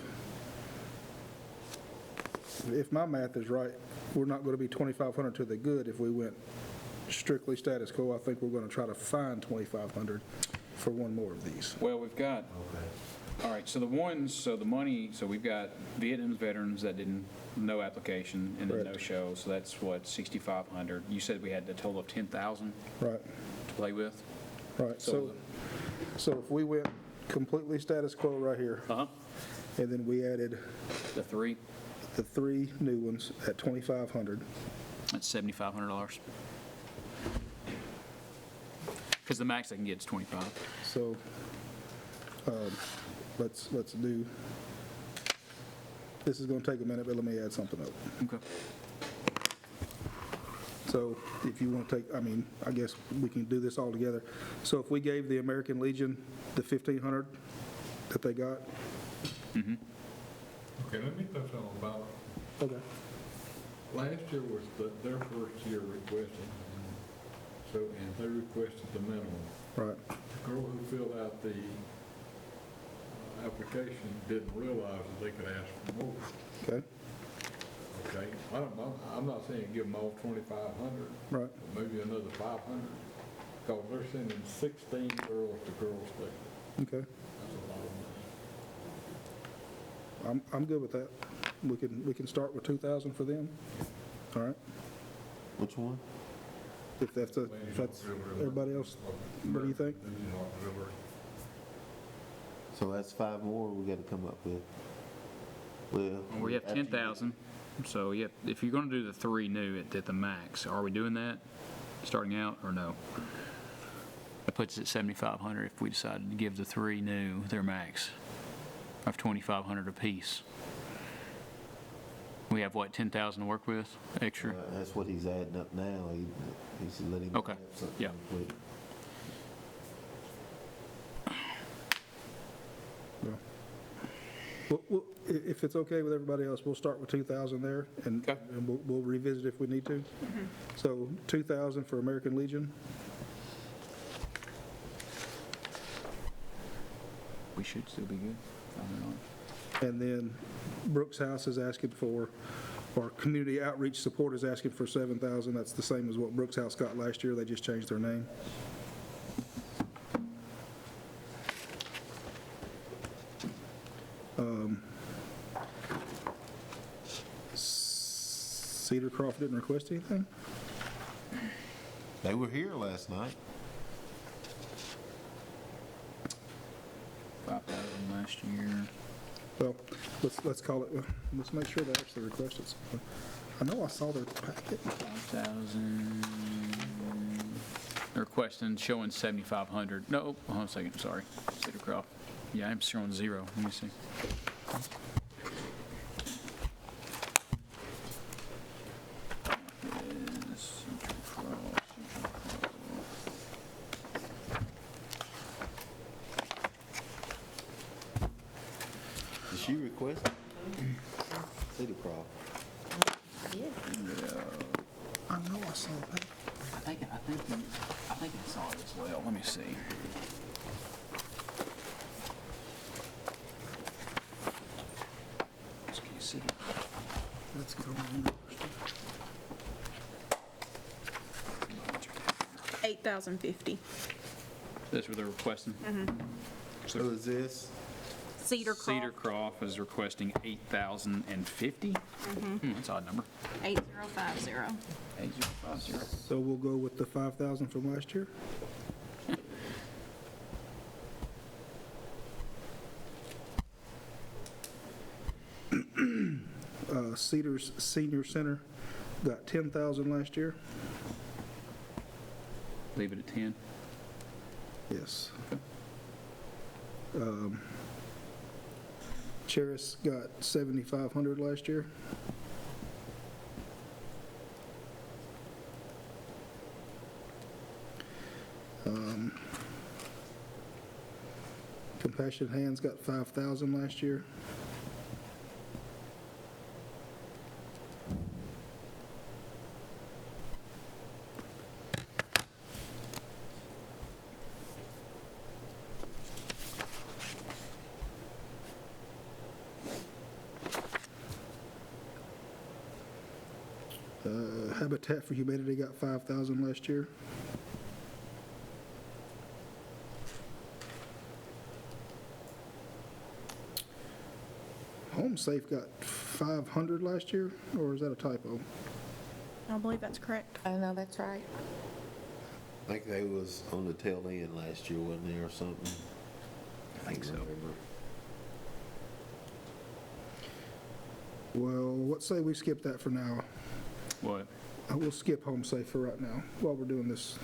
if my math is right, we're not going to be 2,500 to the good if we went strictly status quo. I think we're going to try to find 2,500 for one more of these. Well, we've got, all right, so the money, so we've got Vietnam's veterans that didn't, no application and then no Correct. show, so that's what, 6,500. You said we had a total of 10,000 Right, to play with? right. So if we went completely status quo right here, Uh-huh. and then we added The 3, the 3 new ones at 2,500, that's $7,500. Because the max they can get is 25. so let's do, this is going to take a minute, but let me add something up. Okay. So if you want to take, I guess we can do this all together. So if we gave the American Legion the 1,500 that they got, Okay, let me throw something about, okay, last year was their first year requesting, so, and they requested the minimum. right, The girl who filled out the application didn't realize that they could ask for more, okay, okay? I don't know, I'm not saying give them all 2,500, right, but maybe another 500, because they're sending 16 girls to Girl Scout. okay. That's a lot of money. I'm good with that. We can start with 2,000 for them, all right? Which one? If that's everybody else, what do you think? These auxiliary. So that's 5 more we got to come up with. Well. We have after you- 10,000, so yeah, if you're going to do the 3 new at the max, are we doing that starting out or no? That puts it at 7,500 if we decided to give the 3 new their max of 2,500 apiece. We have, what, 10,000 to work with extra? That's what he's adding up now. He's letting. him Okay, add something yeah. quick. Yeah. If it's okay with everybody else, we'll start with 2,000 there, and Okay. and we'll revisit if we need to. So 2,000 for American Legion. We should still be good. And then Brooks House is asking for, or Community Outreach Support is asking for 7,000. That's the same as what Brooks House got last year. They just changed their name. Cedar Croft didn't request anything? They were here last night. 5,000 last year. Well, let's call it, let's make sure they actually requested something. I know I saw their packet. 5,000. They're requesting, showing 7,500. No, hold on a second, sorry. Cedar Croft. Yeah, I'm showing 0. Let me see. Is Cedar Croft, Did she request? Cedar Croft. I know I saw that. I think I saw it as well. Let me see. Cedar. Let's go on. 8,050. That's what they're requesting? Who is this? Cedar Cedar Croft, Croft is requesting 8,050? That's an odd number. 8050. 8050. So we'll go with the 5,000 from last year? Cedars Senior Center got 10,000 last year? Leave it at 10. Yes. Cheris got 7,500 last year. Compassionate Hands got 5,000 last year. Habitat for Humanity got 5,000 last year. Home Safe got 500 last year, or is that a typo? I believe that's correct. I know that's right. I think they was on the tail end last year, wasn't they, or something? I think so. Well, let's say we skip that for now. What? We'll skip Home Safe for right now, while we're doing this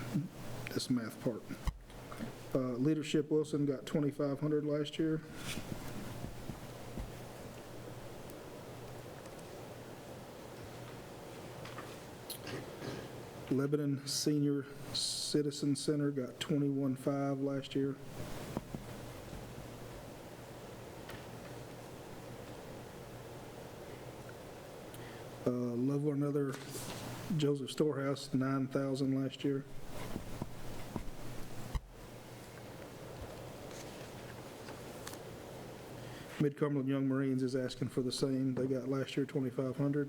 math part. Leadership Wilson got 2,500 last year. Lebanon Senior Citizen Center got 21,500 last year. Love One Another Joseph Storehouse, 9,000 last year. Mid-Cumberland Young Marines is asking for the same. They got last year 2,500.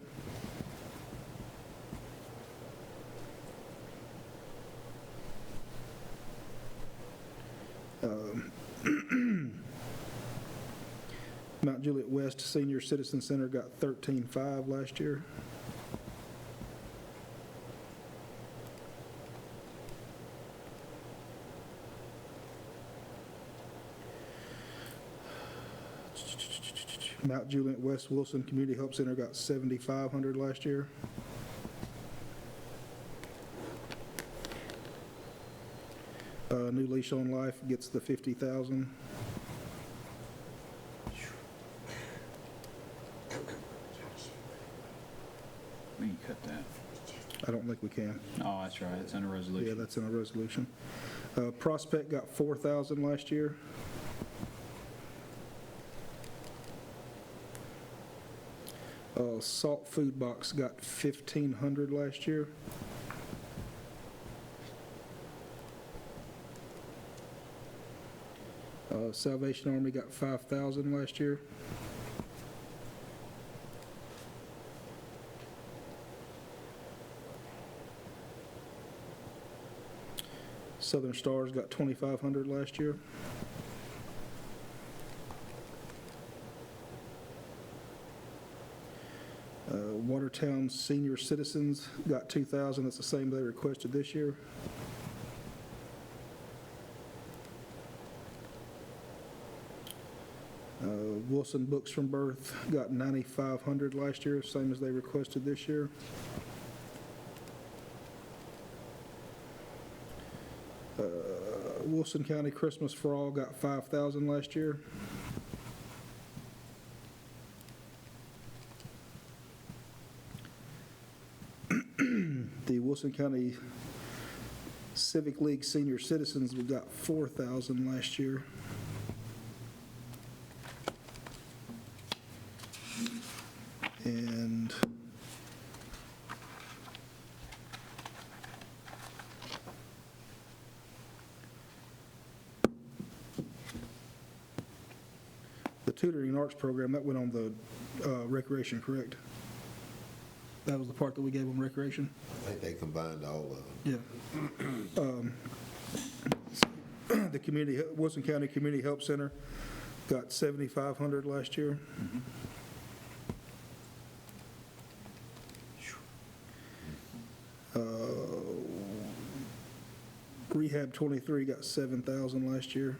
Mount Juliet West Senior Citizen Center got 13,500 last year. Mount Juliet West Wilson Community Help Center got 7,500 last year. New Leash on Life gets the 50,000. We can cut that. I don't think we can. Oh, that's right. It's under Yeah, resolution. that's in a resolution. Prospect got 4,000 last year. Salt Food Box got 1,500 last year. Salvation Army got 5,000 last year. Southern Stars got 2,500 last year. Watertown Senior Citizens got 2,000. That's the same they requested this year. Wilson Books from Birth got 9,500 last year, same as they requested this year. Wilson County Christmas for All got 5,000 last year. The Wilson County Civic League Senior Citizens, we got 4,000 last year. And the tutoring arts program, that went on the recreation, correct? That was the part that we gave them recreation? I think they combined all of them. Yeah. The Wilson County Community Help Center got 7,500 last year. Rehab 23 got 7,000 last year.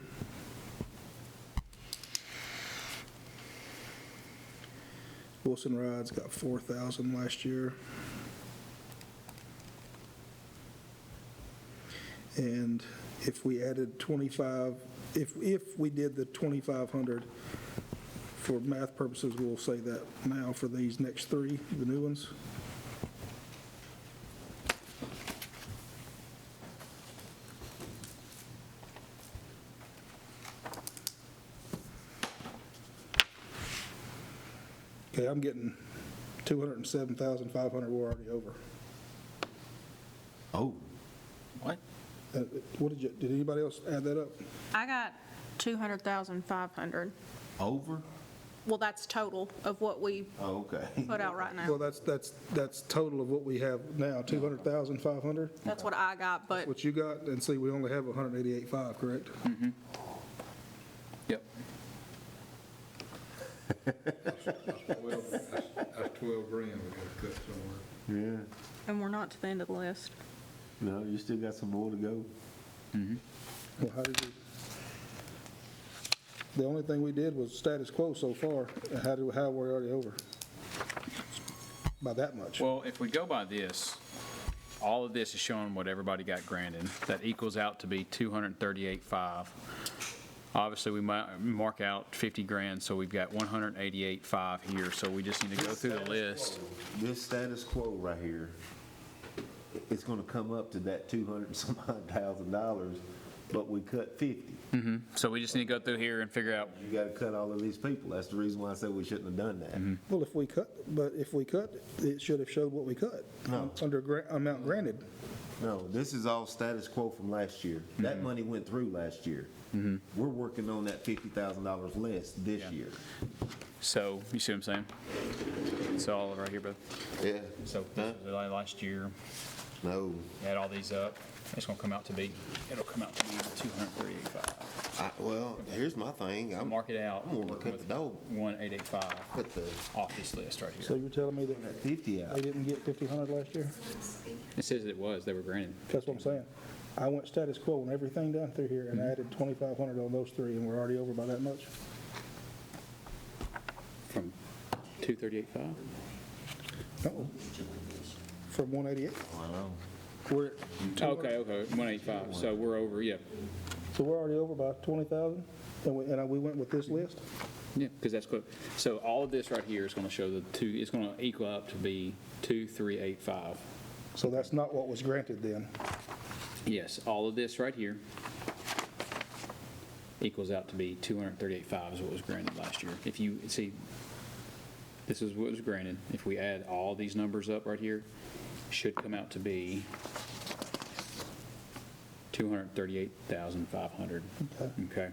Wilson Rides got 4,000 last year. And if we added 25, if we did the 2,500, for math purposes, we'll say that now for these next three, the new ones. Okay, I'm getting 207,500, we're already over. Oh, What? Did anybody else add that up? I got 200,500. over? Well, that's total of what we Oh, okay. put out right Well, now. that's total of what we have now, 200,500? That's what I got, but What you got, and see, we only have 188.5, correct? Yep. That's 12 grand we gotta cut somewhere. Yeah. and we're not to the end of the list. No, you still got some more to go. Well, how did we? The only thing we did was status quo so far. How are we already over? By that much? Well, if we go by this, all of this is showing what everybody got granted. That equals out to be 238.5. Obviously, we might mark out 50 grand, so we've got 188.5 here, so we just need to go through the list. This status quo right here, it's gonna come up to that 200 and some odd $1,000, but we cut 50. So we just need to go through here and figure out, You gotta cut all of these people. That's the reason why I said we shouldn't have done that. Well, if we cut, it should have showed what we cut. No. Under amount granted. No, this is all status quo from last year. That money went through last year. We're working on that $50,000 less this year. so, you see what I'm saying? It's all right here, bro. Yeah. So this was like last year, No, add all these up, it's gonna come out to be, it'll come out to be 238.5. well, here's my thing. I'm Mark it out. I'm gonna cut the dog, 188.5 put the off this list right So here. you're telling me that that 50 they out. didn't get 1,500 last year? It says it was, they were granted. That's what I'm saying. I went status quo on everything down through here and added 2,500 on those three, and we're already over by that much. From 238.5? No. From 188. I know. We're, Okay, 185, so we're over, yeah. so we're already over by 20,000, and we went with this list? Yeah, because that's good. So all of this right here is going to show it's going to equal up to be 238.5. So that's not what was granted then. Yes, all of this right here equals out to be 238.5 is what was granted last year. If you see, this is what was granted. If we add all these numbers up right here, should come out to be 238,500. Okay. Of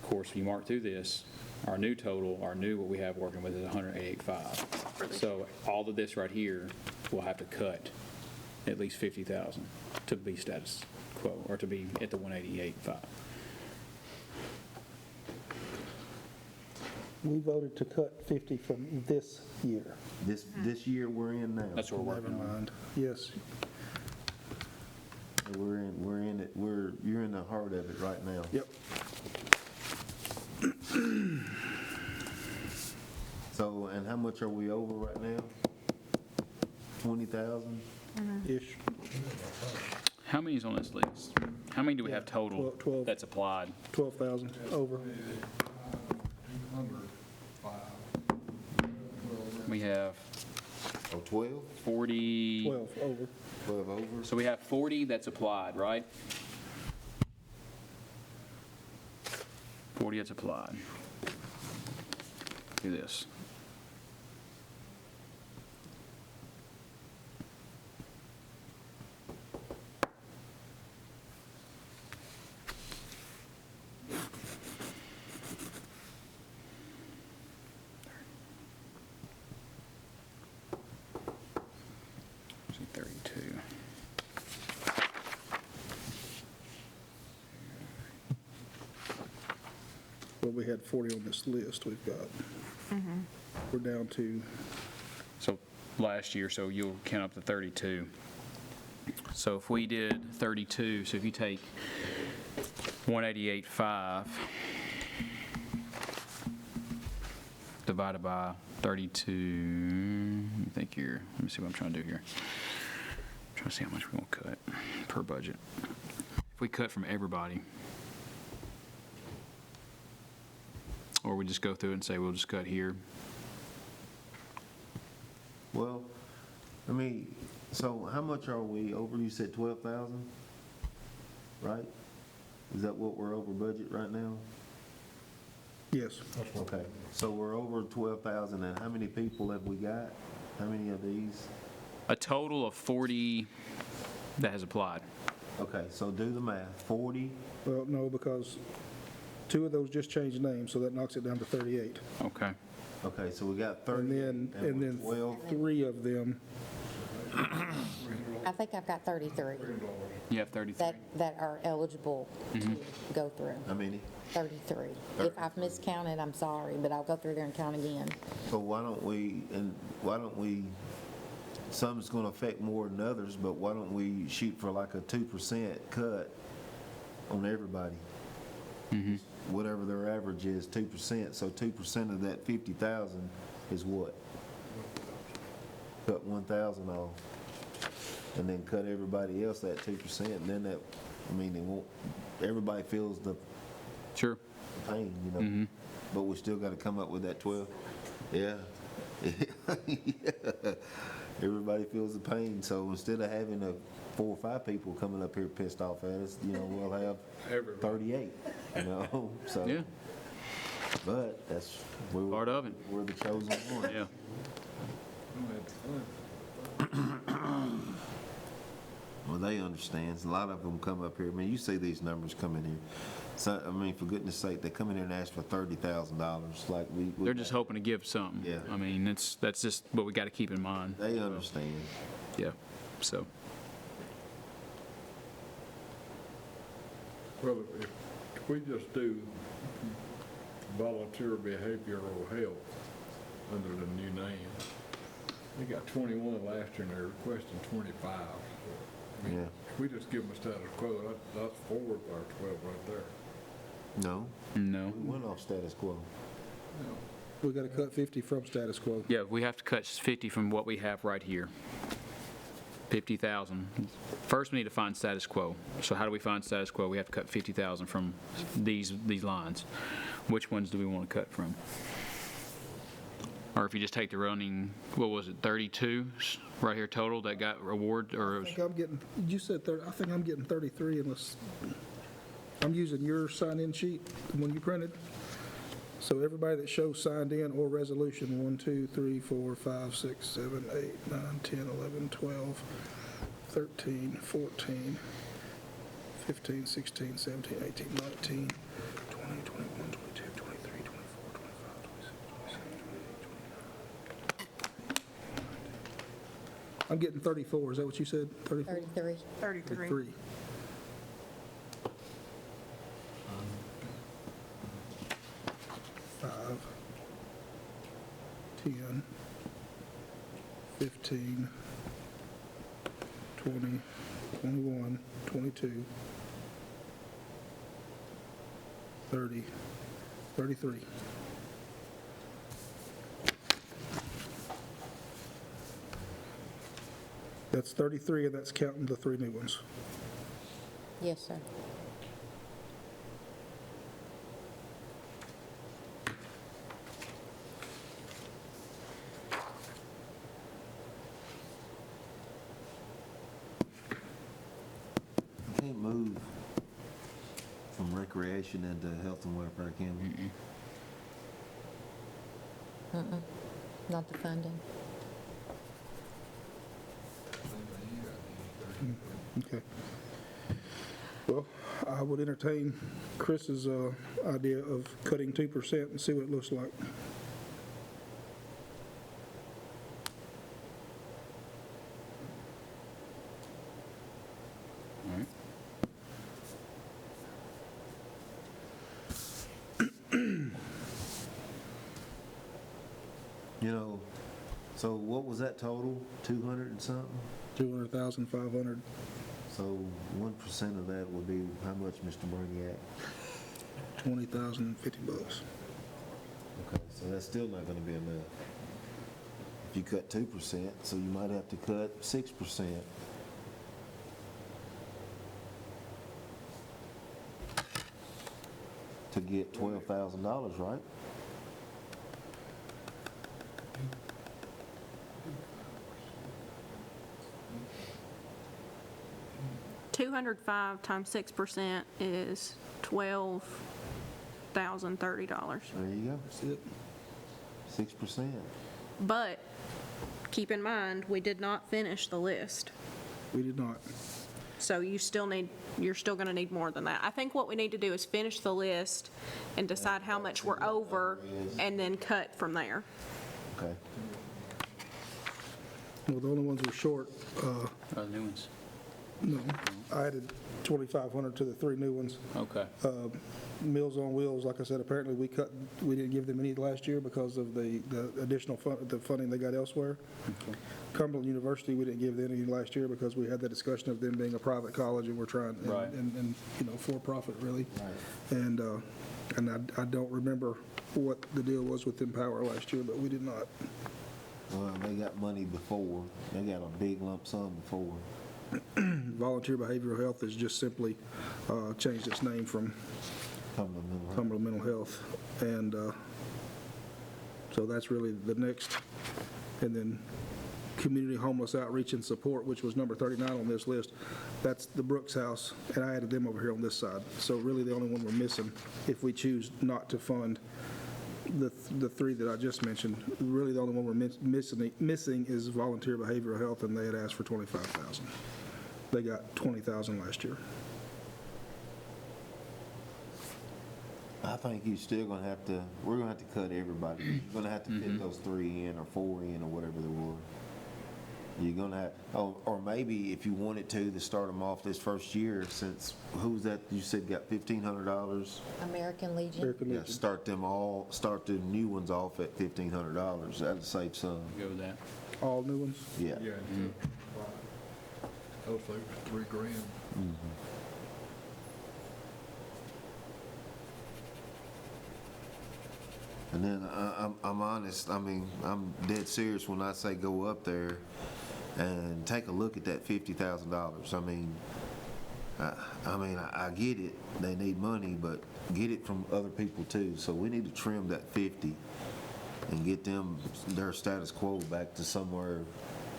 course, if you mark through this, our new total, what we have working with is 188.5. So all of this right here will have to cut at least 50,000 to be status quo, or to be at the 188.5. We voted to cut 50 from this year. This year we're in now. That's what we're Never working on. mind. Yes. We're in it, you're in the heart of it right now. Yep. So, and how much are we over right now? 20,000? Ish. How many is on this list? How many do we have total 12. that's applied? 12,000 over. 205. We have Oh, 12? 40. 12 over. 12 over? So we have 40 that's applied, right? 40 that's applied. Do this. See, 32. Well, we had 40 on this list we've got. We're down to, So last year, so you'll count up to 32. So if we did 32, so if you take 188.5 divided by 32, let me think here, let me see what I'm trying to do here. I'm trying to see how much we want to cut per budget. If we cut from everybody, or we just go through it and say, we'll just cut here. Well, I mean, so how much are we over? You said 12,000, right? Is that what we're over budget right now? yes, Okay, so we're over 12,000, and how many people have we got? How many of these? A total of 40 that has applied. Okay, so do the math, 40, well, no, because 2 of those just changed names, so that knocks it down to 38. Okay. okay, so we got 30. And then 12, 3 of them, I think I've got 33 You have 33. that are eligible to go through. how many? 33. If I've miscounted, I'm sorry, but I'll go through there and count again. So why don't we, some's gonna affect more than others, but why don't we shoot for like a 2% cut on everybody? Whatever their average is, 2%, so 2% of that 50,000 is what? Cut 1,000 off, and then cut everybody else that 2%, and then that, I mean, it won't, everybody feels the Sure. pain, you know? But we still gotta come up with that 12. Yeah. Yeah. Everybody feels the pain, so instead of having 4 or 5 people coming up here pissed off at us, you know, we'll have 38, you know, so. Yeah. But that's, Part of it. we're the chosen one. Yeah. Well, they understand. A lot of them come up here. I mean, you see these numbers come in here. So, I mean, for goodness sake, they come in here and ask for $30,000, like we. They're just hoping to give something. Yeah. I mean, that's just what we got to keep in mind. They understand. Yeah. So, Well, if we just do volunteer behavioral health under the new name, they got 21 last year and they're requesting 25. I mean, Yeah. if we just give them a status quo, that's 4 of our 12 right there. No, no. we went off status quo. we got to cut 50 from status quo. Yeah, we have to cut 50 from what we have right here. 50,000. First, we need to find status quo. So how do we find status quo? We have to cut 50,000 from these lines. Which ones do we want to cut from? Or if you just take the running, what was it, 32 right here total that got award, or? I think I'm getting, you said 30, I think I'm getting 33 unless, I'm using your sign-in sheet, the one you printed. So everybody that shows signed in or resolution, 1, 2, 3, 4, 5, 6, 7, 8, 9, 10, 11, 12, 13, 14, 15, 16, 17, 18, 19, 20, 21, 22, 23, 24, 25, 26, 27, 28, 29. I'm getting 34, is that what you said? 34? 33. 33. 33. Five, 10, 15, 20, 21, 22, 30, 33. That's 33, and that's counting the 3 new ones. Yes, sir. You can't move from recreation into health and welfare, can we? Not the funding. Okay. Well, I would entertain Chris's idea of cutting 2% and see what it looks like. All right. You know, so what was that total? 200 and something? 200,500. So 1% of that would be how much, Mr. Berniak? 20,050 bucks. Okay, so that's still not gonna be enough. If you cut 2%, so you might have to cut 6%. To get $12,000, right? $205 times 6% is $12,030. There you go. That's it. 6%. But keep in mind, we did not finish the list. We did not. So you're still going to need more than that. I think what we need to do is finish the list and decide how much we're over and then cut from there. Okay. Well, the only ones we're short, New ones. no, I added 2,500 to the 3 new ones. Okay. Meals on Wheels, like I said, apparently we didn't give them any last year because of the additional the funding they got elsewhere. Cumberland University, we didn't give them any last year because we had the discussion of them being a private college and we're trying, Right. and for-profit really. Right. And I don't remember what the deal was with Empower last year, but we did not. Well, they got money before. They got a big lump sum before. Volunteer Behavioral Health has just simply changed its name from Cumberland Mental Health. Cumberland Mental Health. And so that's really the next. And then Community Homeless Outreach and Support, which was number 39 on this list, that's the Brooks House, and I added them over here on this side. So really the only one we're missing, if we choose not to fund the 3 that I just mentioned, really the only one we're missing is Volunteer Behavioral Health, and they had asked for 25,000. They got 20,000 last year. I think you're still gonna have to, we're gonna have to cut everybody. You're gonna have to fit those 3 in or 4 in or whatever they were. You're gonna have, or maybe if you wanted to start them off this first year, since, who's that you said got $1,500? American Legion. American Yeah, Legion. start the new ones off at $1,500. That'd save some. Go with that. All new ones? Yeah. Yeah. Those folks, $3,000. And then I'm honest, I mean, I'm dead serious when I say go up there and take a look at that $50,000. I mean, I get it, they need money, but get it from other people too. So we need to trim that 50 and get them, their status quo back to somewhere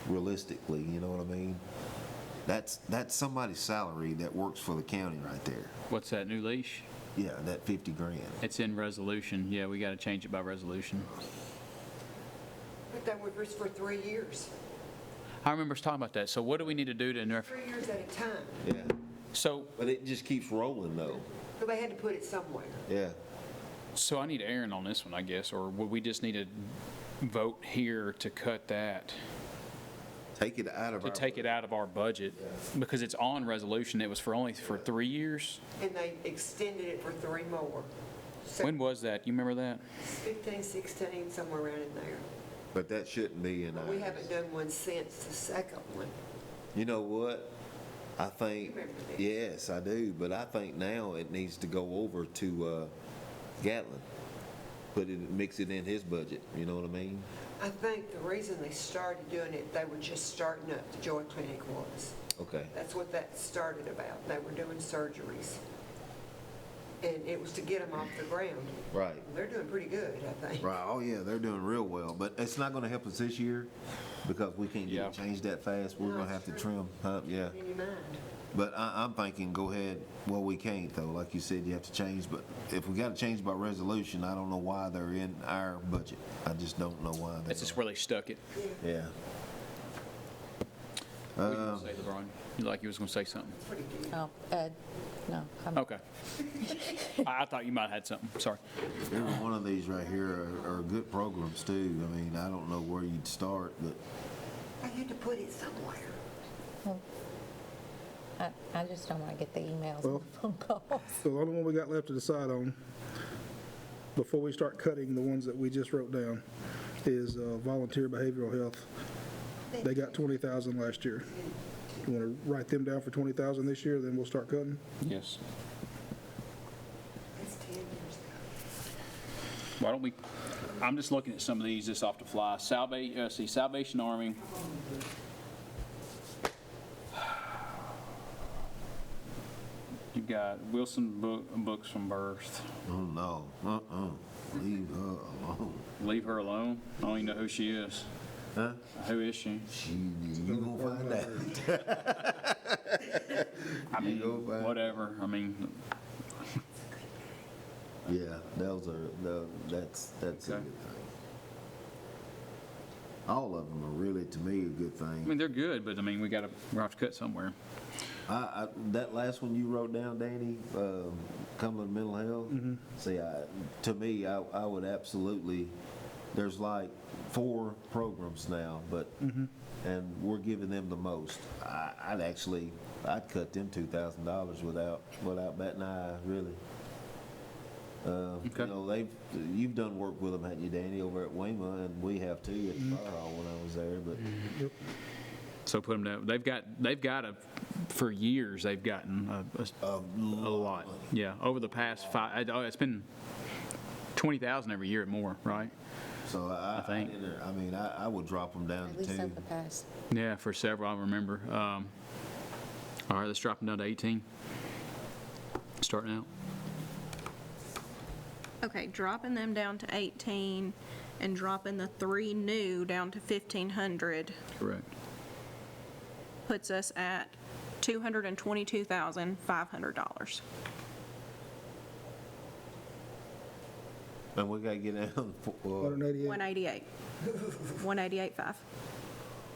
realistically, you know what I mean? That's somebody's salary that works for the county right there. What's that, new leash? Yeah, that 50 grand. It's in resolution. Yeah, we got to change it by resolution. But that was for 3 years, I remember us talking about that. So what do we need to do to, 3 years at a time. Yeah, so but it just keeps rolling though. So they had to put it somewhere. Yeah. So I need Aaron on this one, I guess, or would we just need to vote here to cut that, Take it out of to our. take it out of our budget? Because it's on resolution, it was only for 3 years? And they extended it for 3 more. So When was that? You remember that? 15, 16, somewhere around in there. But that shouldn't be in But we ours. haven't done one since the second one. You know what? I think, Remember this? yes, I do, but I think now it needs to go over to Gatlin. Mix it in his budget, you know what I mean? I think the reason they started doing it, they were just starting up, the Joy Clinic was. Okay. That's what that started about. They were doing surgeries. And it was to get them off the ground. Right. They're doing pretty good, I think. Right, oh yeah, they're doing real well, but it's not gonna help us this year because we can't get Yeah. it changed that fast. We're No, gonna have it's to true. trim, yeah. In your mind. But I'm thinking, go ahead, well, we can't though, like you said, you have to change, but if we gotta change by resolution, I don't know why they're in our budget. I just don't know why they That's just where they stuck it. Yeah. What were you gonna say, LeBron? You like you was going to say something? Pretty good. Oh, Ed, no. Okay. I thought you might have had something. Sorry. Every one of these right here are good programs too. I mean, I don't know where you'd start, but They had to put it somewhere. I just don't want to get the emails and Well- the phone calls. So the only one we got left to decide on, before we start cutting the ones that we just wrote down, is volunteer behavioral health. They got 20,000 last year. You want to write them down for 20,000 this year, then we'll start cutting? Yes. That's 10 years ago. Why don't we, I'm just looking at some of these just off the fly. Salvation Army. You've got Wilson Books from Birth. oh no, leave her alone. Leave her alone. I don't even know who she is. Huh? Who is she? You gonna find out. I mean, go back. whatever. I mean, Yeah, that's a good Okay. thing. All of them are really, to me, a good I thing. mean, they're good, but I mean, we're gonna have to cut somewhere. That last one you wrote down, Danny, Cumberland Mental Health. See, to me, I would absolutely. There's like 4 programs now, but and we're giving them the most. I'd cut them $2,000 without batting an eye, really. Okay. You know, you've done work with them, haven't you, Danny, over at Wema, and we have too at the fire hall when I was there. But So put them down. They've got for years, they've gotten a lot. Yeah, over the past 5, it's been 20,000 every year or more, right? so I think. I would drop them down At to least 2. over the past. Yeah, for several, I remember. All right, let's drop them down to 18. Starting out. Okay, dropping them down to 18 and dropping the 3 new down to 1,500 Correct. puts us at $222,500. And we gotta get down. 188? 188. 188.5.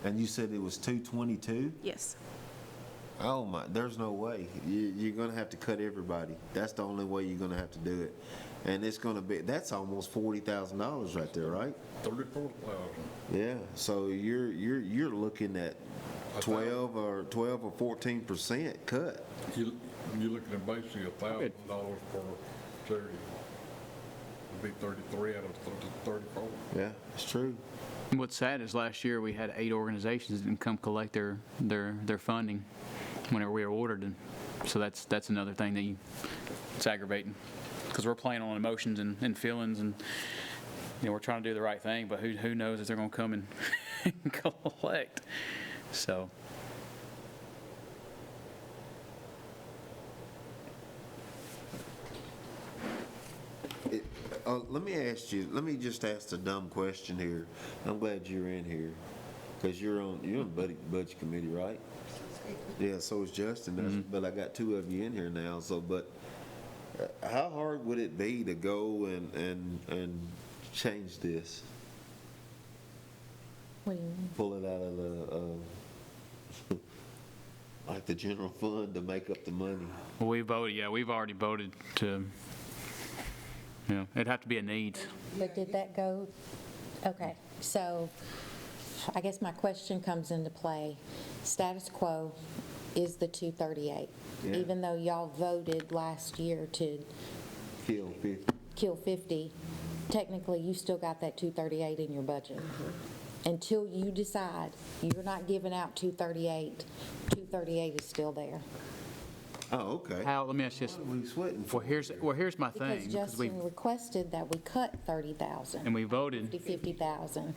And you said it was 222? Yes. Oh my, there's no way. You're gonna have to cut everybody. That's the only way you're gonna have to do it. And it's gonna be, that's almost $40,000 right there, right? 34,000. Yeah, so you're looking at 12 or 14% cut. You're looking at basically $1,000 per charity. It'd be 33 out of 34. Yeah, it's true. And what's sad is last year we had 8 organizations that didn't come collect their funding whenever we were ordered. And so that's another thing that it's aggravating because we're playing on emotions and feelings and we're trying to do the right thing, but who knows if they're going to come and collect. So. Let me just ask a dumb question here. I'm glad you're in here, because you're on the budget committee, right? Yeah, so is Justin, but I got 2 of you in here now, but How hard would it be to go and change this? What do you mean? Pull it out of the, like the general fund to make up the money? Well, we voted, yeah, we've already voted to, it'd have to be a need. But did that go, okay, so I guess my question comes into play. Status quo is the 238. Yeah. Even though y'all voted last year to Kill 50. kill 50, technically you still got that 238 in your budget. Until you decide you're not giving out 238, 238 is still there. Oh, okay. Hal, let me ask you this. What are we sweating for? Well, here's my Because thing, because we, Justin requested that we cut 30,000. and we voted, 50,000.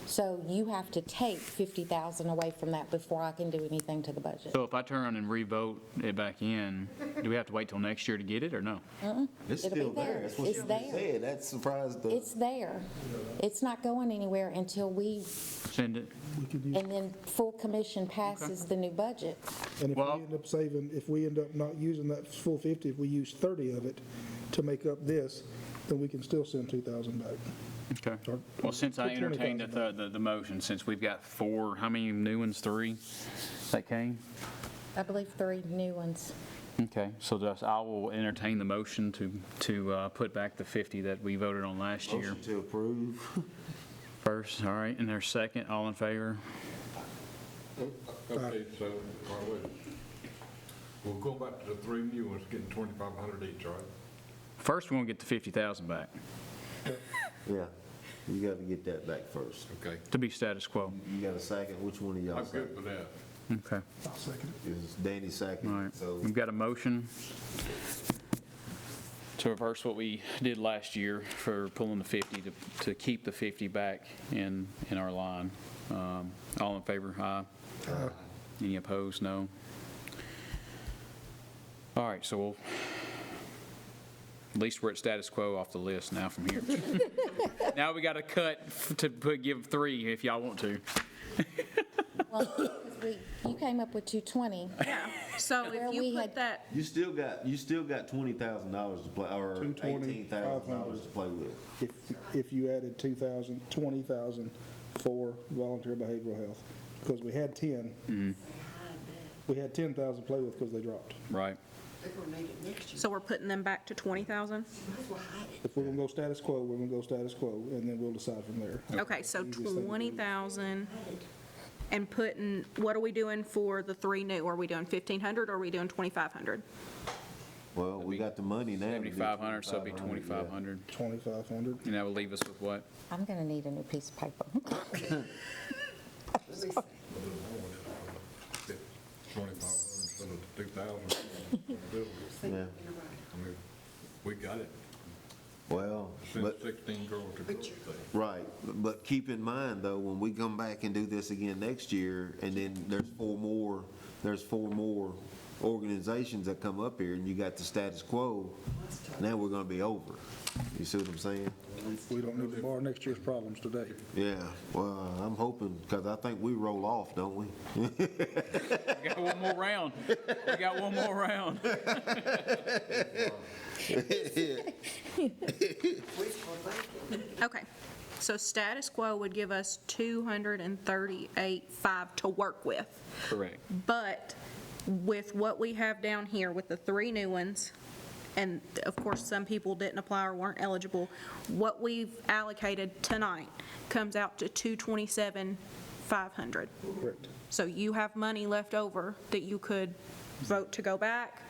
So you have to take 50,000 away from that before I can do anything to the budget. so if I turn and re-vote it back in, do we have to wait till next year to get it, or no? It's It'll be still there. there. That's what It's you there. just said. That surprised the. It's there. It's not going anywhere until we, Send it, and then full commission passes the new budget. And if we Well- end up saving, if we end up not using that full 50, if we use 30 of it to make up this, then we can still send 2,000 back. okay. Well, since I Put entertained 20,000 the motion, since we've got 4, how many new ones, 3 that came? I believe 3 new ones. Okay, so just, I will entertain the motion to put back the 50 that we voted on last year. Motion to approve. First, all right, and there's second, all in favor? Okay, so, wait. We'll go back to the 3 new ones, getting 2,500 each, right? First, we're gonna get the 50,000 back, Yeah, you got to get that back first. Okay. to be status quo. You got a second? Which one of y'all I'm second? good with that. Okay, I'll second it. Is Danny all second? right. So We've got a motion to reverse what we did last year for pulling the 50, to keep the 50 back in our line. All in favor, aye? Any opposed, no? All right, so we'll, at least we're at status quo off the list now from here. Now we got to cut to give 3 if y'all want to. Well, because you came up with 220. Yeah, so Where if we you had- put that, you still got $20,000 to play, or 220, $18,000 to play with. If you added 2,000, 20,000 for volunteer behavioral health, because we had 10. We had 10,000 to play with because they dropped. Right. They're gonna need it next year. so we're putting them back to 20,000? If we're gonna go status quo, we're gonna go status quo, and then we'll decide from there. Okay, so 20,000 and putting, what are we doing for the 3 new? Are we doing 1,500 or are we doing 2,500? Well, we got the money now. to do 7,500, so it'll be 2,500, yeah. 2,500. 2,500. And that will leave us with what? I'm going to need a new piece of paper. 2,500 instead of 2,000. Yeah, I mean, we got it. well, Send but, 16 girls to go thing. right, but keep in mind, though, when we come back and do this again next year, and then there's 4 more organizations that come up here, and you got the status quo, now we're gonna be over. You see what I'm saying? We don't need to borrow next year's problems today. Yeah, well, I'm hoping, because I think we roll off, don't we? We got one more round. We got one more round. Okay, so status quo would give us 238,500 to work with. Correct. But with what we have down here with the 3 new ones, and of course, some people didn't apply or weren't eligible, what we've allocated tonight comes out to 227,500. Correct. So you have money left over that you could vote to go back,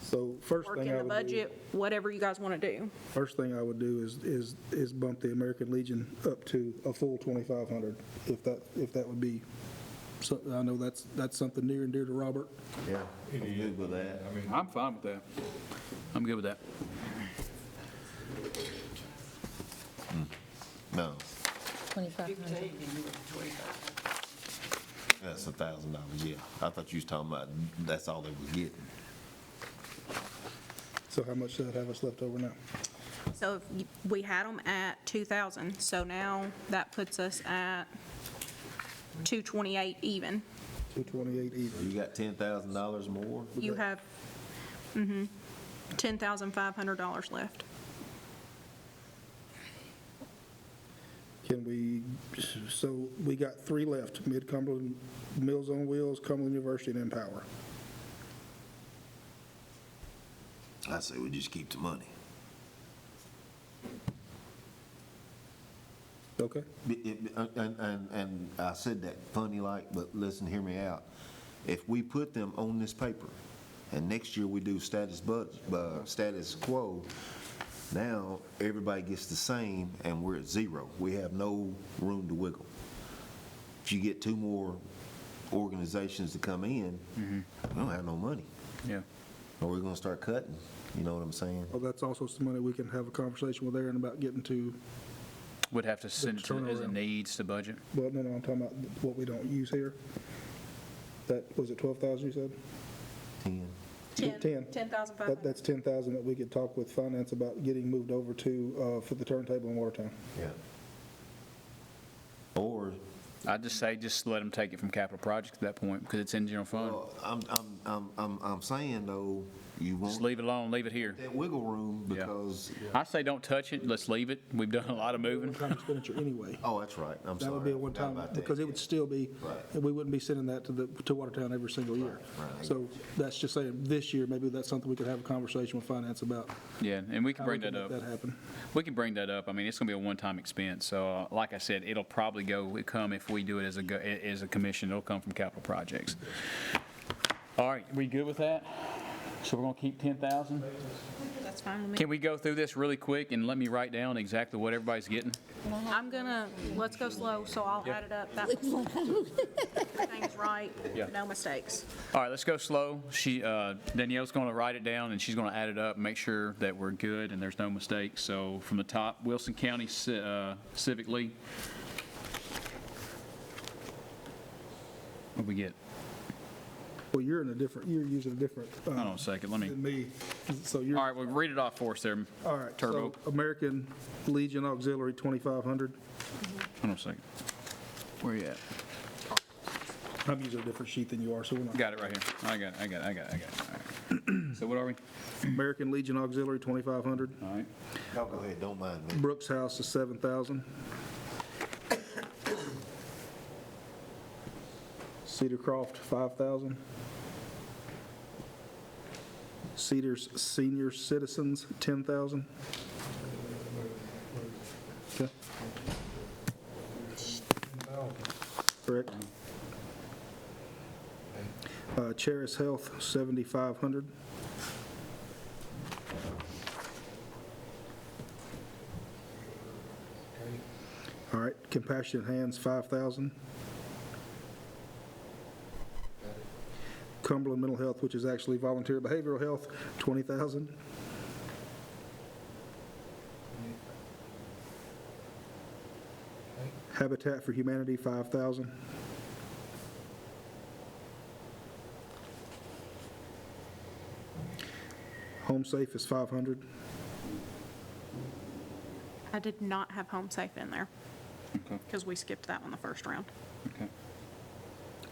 So first work thing in I the would do, budget, whatever you guys want to do. first thing I would do is bump the American Legion up to a full 2,500, if that would be, so I know that's something near and dear to Robert. Yeah, I'm good with that. I mean, I'm fine with that. I'm good with that. No, 2,500. 15 and you went to 25. that's $1,000, yeah. I thought you was talking about, that's all they were getting. So how much does that have us left over now? So if we had them at 2,000, so now that puts us at 228 even. 228 even. You got $10,000 more? You have, $10,500 left. Can we, so we got 3 left, Mid-Cumberland, Mills on Wheels, Cumberland University, and Empower. I say we just keep the money. Okay? And I said that funny like, but listen, hear me out. If we put them on this paper, and next year we do status quo, now everybody gets the same, and we're at 0. We have no room to wiggle. If you get 2 more organizations to come in, we don't have no money. Yeah. Or we're gonna start cutting, you know what I'm saying? Well, that's also some money we can have a conversation with Aaron about getting to, Would have to send it to, as a turnaround. needs to budget. well, no, I'm talking about what we don't use here. That, was it 12,000 you said? 10. 10. 10,500. That's 10,000 that we could talk with finance about getting moved over to, for the turntable in Watertown. Yeah. Or, I'd just say, just let them take it from capital projects at that point, because it's in general fund. well, I'm saying though, you Just won't leave it alone, leave it here. that wiggle room Yeah. because, I say don't touch it, let's leave it. We've done a lot of moving. One-time expenditure anyway. oh, that's right, I'm sorry. That would be a I forgot one-time, about that. because it would still be, Right. we wouldn't be sending that to Watertown every single year. right. So that's just saying, this year, maybe that's something we could have a conversation with finance about. Yeah, and we can how we bring can that make up. that happen. We can bring that up. I mean, it's going to be a one-time expense. So like I said, it'll probably come, if we do it as a commission, it'll come from capital projects. All right, we good with that? So we're going to keep 10,000? That's fine with me. Can we go through this really quick and let me write down exactly what everybody's getting? I'm gonna, let's go slow, so I'll add it up. That way everything's right, Yeah. no mistakes. All right, let's go slow. Danielle's going to write it down, and she's going to add it up, make sure that we're good and there's no mistakes. So from the top, Wilson County Civic League. What'd we get? Well, you're using a different, Hold on a second, let me, than me, so you're. all right, well, read it off for us there, All right, Turbo. so American Legion Auxiliary, 2,500. Hold on a second. Where you at? I'm using a different sheet than you are, so we're not. Got it right here. I got it. All right. So what are we? American Legion Auxiliary, 2,500. All right. Y'all go ahead, don't mind me. Brooks House is 7,000. Cedar Croft, 5,000. Cedars Senior Citizens, 10,000. Okay. Correct. Cheris Health, 7,500. All right, Compassionate Hands, 5,000. Cumberland Mental Health, which is actually Volunteer Behavioral Health, 20,000. Habitat for Humanity, 5,000. Home Safe is 500. I did not have Home Safe in there, Okay. because we skipped that one the first round. Okay.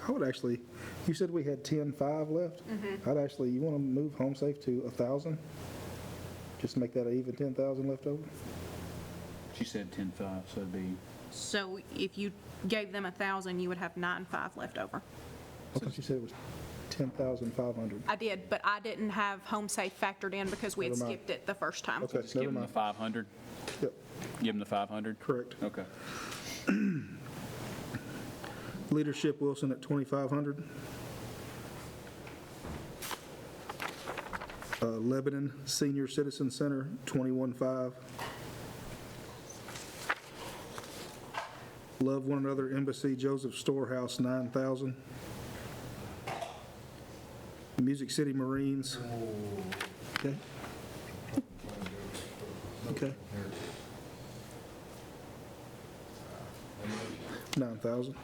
I would actually, you said we had 10,500 left? I'd actually, you want to move Home Safe to 1,000? Just to make that an even 10,000 left over? She said 10.5, so it'd be, So if you gave them 1,000, you would have 9,500 left over. I thought you said it was 10,500. I did, but I didn't have Home Safe factored in because we had Never mind. skipped it the first time. Okay, just give never them the mind. 500. Yep, Give them the 500? correct. Okay. Leadership Wilson at 2,500. Lebanon Senior Citizen Center, 21,500. Love One Another Embassy Joseph Storehouse, 9,000. Music City Marines. Okay. Okay. 9,000.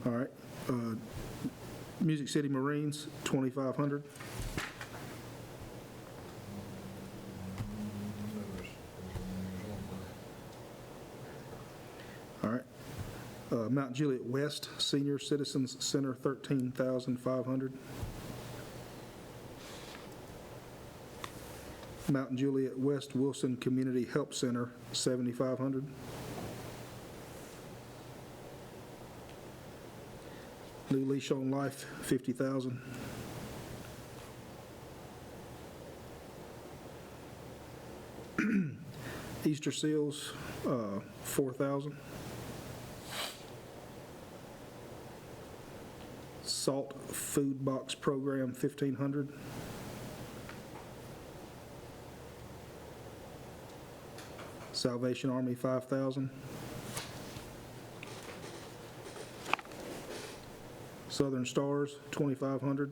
All right. Music City Marines, 2,500. All right. Mount Juliet West Senior Citizens Center, 13,500. Mountain Juliet West Wilson Community Help Center, $7,500. New Leash on Life, $50,000. Easter Seals, $4,000. Salt Food Box Program, $1,500. Salvation Army, $5,000. Southern Stars, $2,500.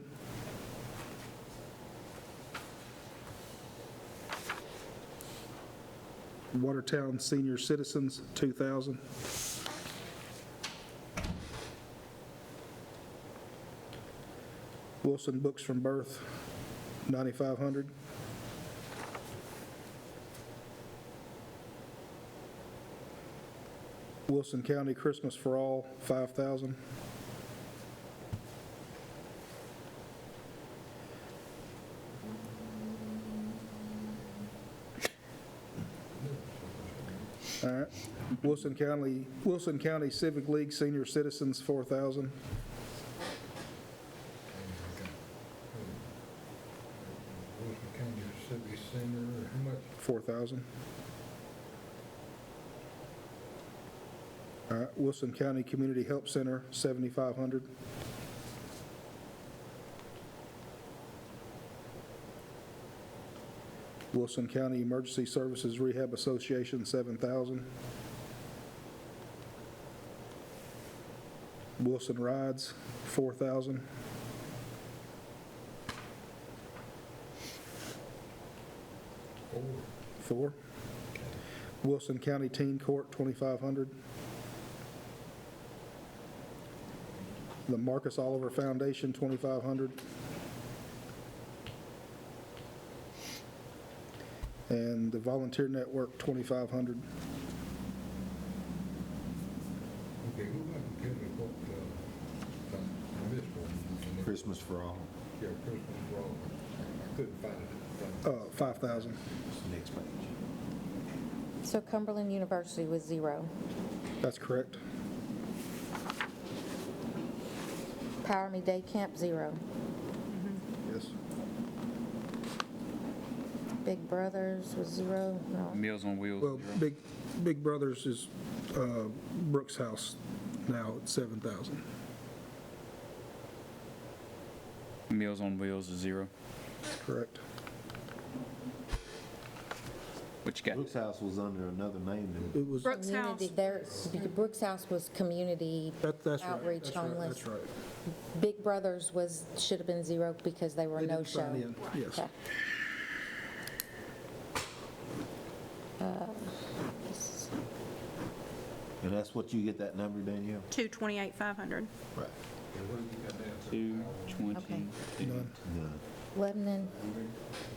Watertown Senior Citizens, $2,000. Wilson Books from Birth, $9,500. Wilson County Christmas for All, $5,000. All right. Wilson County Civic League Senior Citizens, $4,000. Wilson County Civic Center, how much? $4,000. All right, Wilson County Community Help Center, $7,500. Wilson County Emergency Services Rehab Association, $7,000. Wilson Rides, $4,000. Four. Wilson County Teen Court, $2,500. The Marcus Oliver Foundation, $2,500. And the Volunteer Network, $2,500. Okay, go back and tell me what, I missed one. Christmas for All. Yeah, Christmas for all. I couldn't find it. $5,000. Next page. So Cumberland University was 0. That's correct. Power Me Day Camp, 0. Yes. Big Brothers was 0, no. Meals on Wheels, Well, zero. Big Brothers is Brooks House now at $7,000. Meals on Wheels is 0. Correct. What you got? Brooks House was under another name then. It was, Brooks House, Community, Brooks House was community that's right. outreach That's right. homeless. That's right. Big Brothers should have been 0 because they were They no didn't sign show. in, yes. Okay. This- And that's what you get that number, Danielle? 228,500. Right. What have you got down? 220. None. None. Lebanon,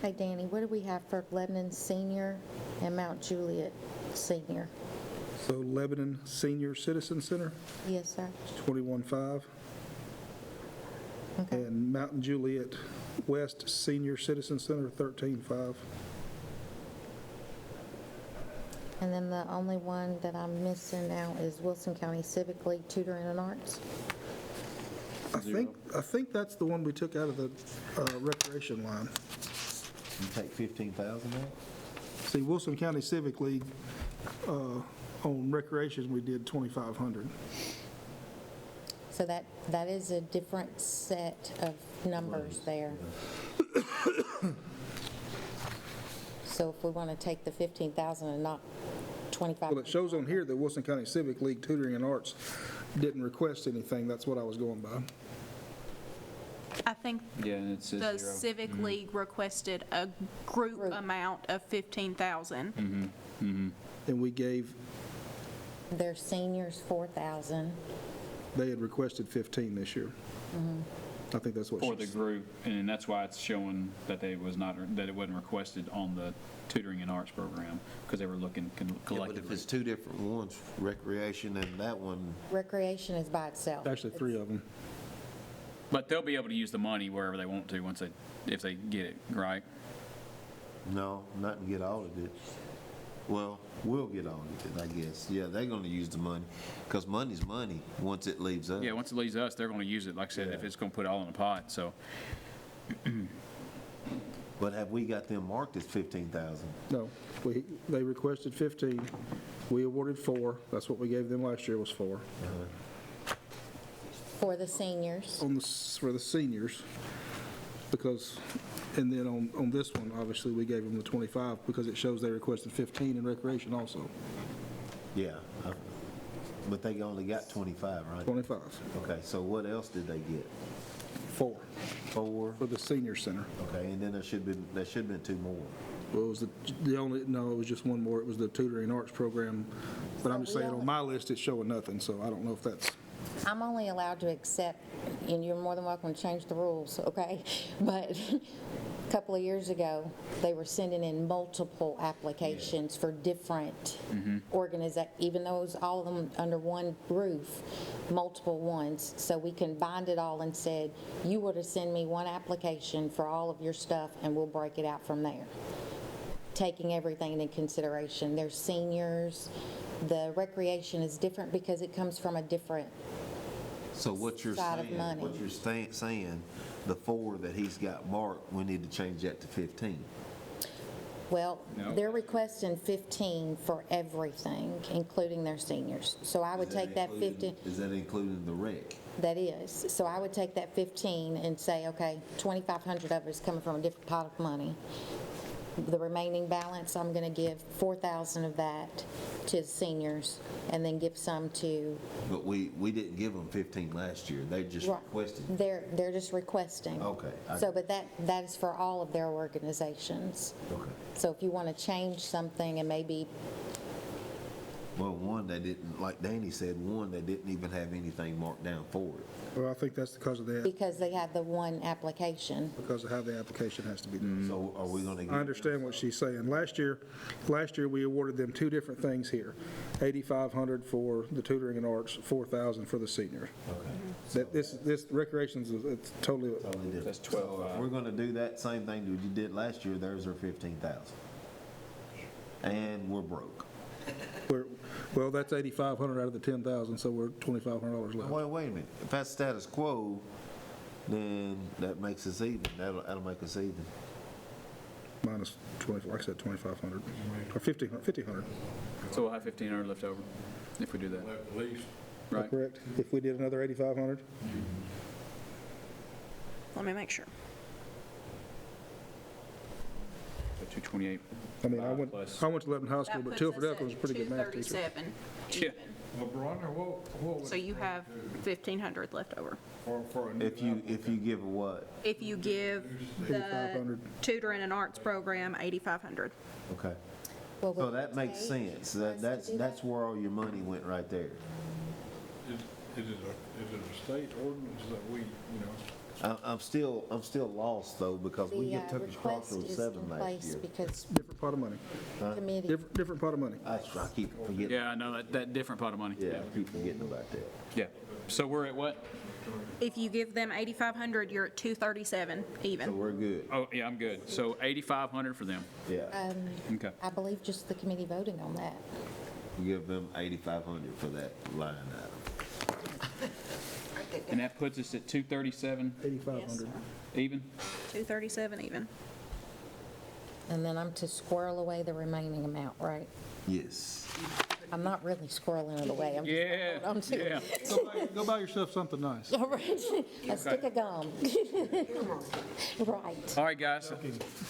hey Danny, what do we have for Lebanon Senior and Mount Juliet Senior? So Lebanon Senior Citizen Center, Yes, sir. $21,500. Okay. And Mountain Juliet West Senior Citizen Center, $13,500. And then the only one that I'm missing now is Wilson County Civic League Tutoring and Arts. I think that's the one we took out of the recreation line. You take 15,000 out? See, Wilson County Civic League, on recreation, we did 2,500. So that is a different set of numbers there. So if we want to take the 15,000 and not 25. Well, it shows on here that Wilson County Civic League Tutoring and Arts didn't request anything. That's what I was going by. I think Yeah, and it says the 0. Civic League requested a group amount of 15,000. And we gave, Their seniors 4,000. they had requested 15 this year. I think that's what For the she, group, and that's why it's showing that they was not, that it wasn't requested on the tutoring and arts program, because they were looking Yeah, but if collectively. it's two different ones, recreation and that one, Recreation is by itself. actually 3 of them. But they'll be able to use the money wherever they want to, if they get it, right? No, not to get audited. Well, we'll get audited, I guess. Yeah, they're gonna use the money, because money's money once it leaves us. Yeah, once it leaves us, they're going to use it, like I said, if Yeah. it's going to put it all in a pot, so. But have we got them marked as 15,000? No, they requested 15, we awarded 4, that's what we gave them last year was 4. For the seniors. For the seniors, because, and then on this one, obviously, we gave them the 25, because it shows they requested 15 in recreation also, Yeah, but they only got 25, right? 25, Okay, so what else did they get? 4 4? for the senior center. Okay, and then there should have been 2 more. Well, it was the only, no, it was just one more, it was the tutoring arts program, but I'm just saying, on my list, it's showing nothing, so I don't know if that's, I'm only allowed to accept, and you're more than welcome to change the rules, okay? But a couple of years ago, they were sending in multiple applications for different organizations, even though it was all of them under one roof, multiple ones. So we combined it all and said, you were to send me one application for all of your stuff, and we'll break it out from there, taking everything into consideration. There's seniors. The recreation is different because it comes from a different, So what you're Side of saying, money. what you're saying, the 4 that he's got marked, we need to change that to 15. well, No. they're requesting 15 for everything, including their seniors. So I would Is that take that including- 15, Is that including the rec? that is. So I would take that 15 and say, okay, 2,500 of it is coming from a different pot of money. The remaining balance, I'm going to give 4,000 of that to the seniors, and then give some to, But we didn't give them 15 last year, they just Right. requested. they're just requesting. Okay. So, but that is for all of their organizations. Okay. So if you want to change something and maybe, Well, one, they didn't, like Danny said, one, they didn't even have anything marked down for it. well, I think that's because of that, because they have the one application. because of how the application has to be done. So are we gonna I understand what she's saying. Last year, we awarded them 2 different things here, 8,500 for the tutoring and arts, 4,000 for the seniors. Okay. That this recreation's, it's totally, Totally different. That's 12. So if we're gonna do that same thing that you did last year, theirs are 15,000. And we're broke. well, that's 8,500 out of the 10,000, so we're $2,500 left. Wait a minute, if that's status quo, then that makes us even, that'll make us even. Minus 20, like I said, 2,500, or 1,500, So we'll have 1,500 left over if we do that, Left at least. right? correct? If we did another 8,500? Let me make sure. So 228. I mean, I went Plus- to Lebanon High School, That but puts Tilford us Echo was a at pretty good math teacher. 237 Yeah. even. Well, Veronica, what would? So you have 1,500 left over. For a new If you give a what? If you give the 8,500. tutoring and arts program 8,500. Okay. Well, So would that it makes take sense. for us to That's do that? where all your money went right there. Is it a state ordinance that we, you know? I'm still lost though, because we The took a request Crossroads is 7 in last place year. because Different pot of money, committee, different pot of money. I keep forgetting. Yeah, I know, that different pot of money. Yeah, I keep forgetting about that. Yeah. So we're at what? If you give them 8,500, you're at 237 So even. we're good. Oh, yeah, I'm good. So 8,500 for them. Yeah. Okay. I believe just the committee voting on that. We give them 8,500 for that line item. And that puts us at 237 8,500. even? 237 even. And then I'm to squirrel away the remaining amount, right? Yes. I'm not really squirreling it away. I'm just Yeah, holding on to yeah. it. Go buy yourself something nice. All right, a stick of gum. Right. All right, guys.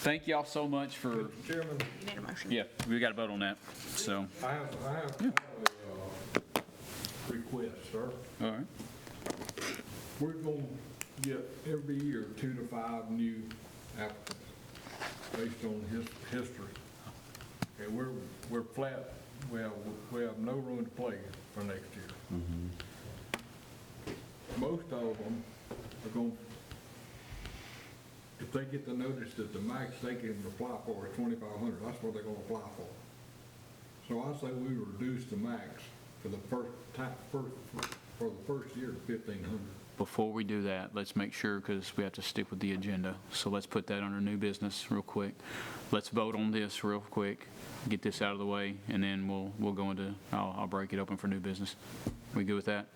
Thank y'all so much for, Chairman, You need a motion. yeah, we got to vote on that. So, I have a request, sir. all right. We're gonna get every year 2 to 5 new applicants based on history. And we're flat, we have no room to play for next year. Most of them are going, if they get the notice that the max they can apply for is 2,500, that's what they're gonna apply for. So I say we reduce the max for the first for the first year, 1,500. Before we do that, let's make sure, because we have to stick with the agenda. So let's put that under new business real quick. Let's vote on this real quick, get this out of the way, and then we'll go into, I'll break it open for new business. We good with that?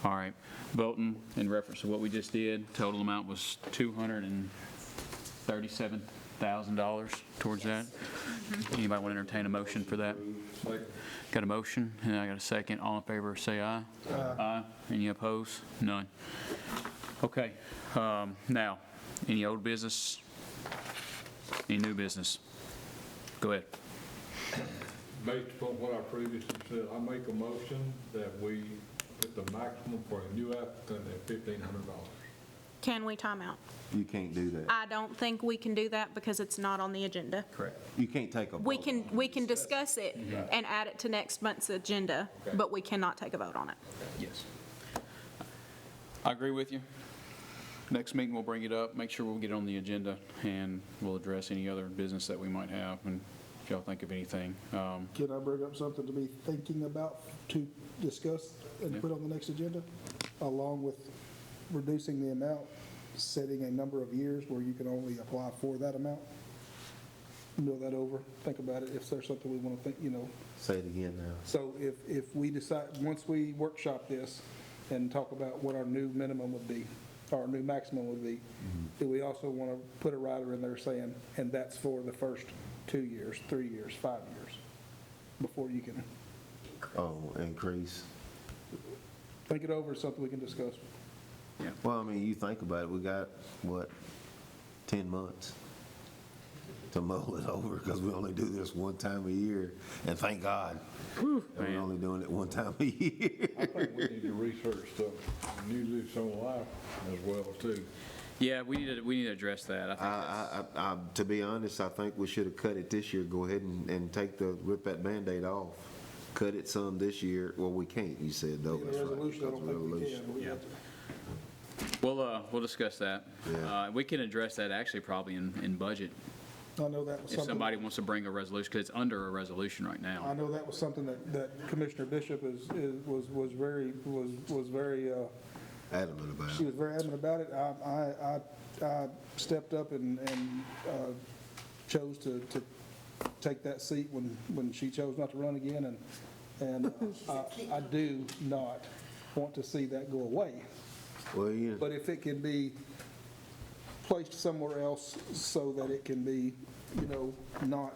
All right. Voting in reference to what we just did, total amount was $237,000 towards that. Anybody want to entertain a motion for that? Second. Got a motion, and I got a second. All in favor, say aye. Aye. Any opposed? None. Okay, now, any old business? Any new business? Go ahead. Based upon what I previously said, I make a motion that we put the maximum for a new applicant at $1,500. Can we time out? You can't do that. I don't think we can do that because it's not on the agenda. Correct. You can't take a vote. We can discuss it and add it to next month's agenda, but we cannot take a vote on it. Yes. I agree with you. Next meeting, we'll bring it up, make sure we'll get it on the agenda, and we'll address any other business that we might have, and if y'all think of anything. Can I bring up something to be thinking about to discuss and put on the next agenda? Along with reducing the amount, setting a number of years where you can only apply for that amount? Mull that over, think about it, if there's something we want to think, Say it again now. So if we decide, once we workshop this and talk about what our new minimum would be, or our new maximum would be, do we also want to put a rider in there saying, and that's for the first 2 years, 3 years, 5 years, before you can Oh, increase. think it over, it's something we can discuss. Well, I mean, you think about it, we got, what, 10 months to mull it over, because we only do this one time a year, and thank God, that we're man. only doing it one time a year. I think we need to research stuff, new lease on life as well, too. Yeah, we need to address that. I think that's- To be honest, I think we should have cut it this year, go ahead and rip that Band-Aid off. Cut it some this year, well, we can't, you said, though. In That's a right, resolution, I because don't of think we resolution. can, but we have to. We'll discuss that. Yeah. We can address that actually probably in budget, I know that was if something, somebody wants to bring a resolution, because it's under a resolution right I now. know that was something that Commissioner Bishop was very, Adamant about she it. was very adamant about it. I stepped up and chose to take that seat when she chose not to run again, and I do not want to see that go away. Well, yeah, But if it can be placed somewhere else so that it can be, not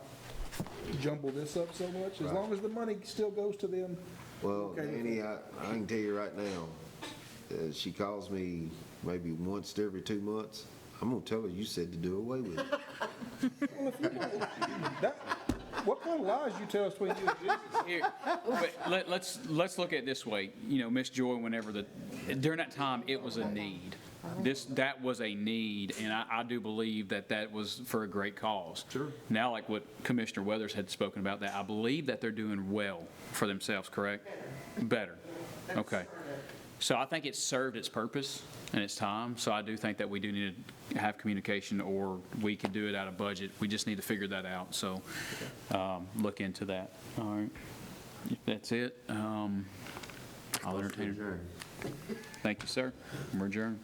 jumble this up so much, as long as the money still goes to them. well, Okay. Danny, I can tell you right now, she calls me maybe once every 2 months. I'm gonna tell her you said to do away with it. What kind of lies you tell us between you and Jesus? Here, but let's look at it this way. Miss Joy, during that time, it was a need. That was a need, and I do believe that was for a great cause. Sure. Now, like what Commissioner Weathers had spoken about, that I believe that they're doing well for themselves, correct? Better. Okay. So I think it served its purpose and its time, so I do think that we do need to have communication, or we could do it out of budget. We just need to figure that out, so look into that. All right. If that's it, I'll entertain it. Thank you, sir. We're adjourned.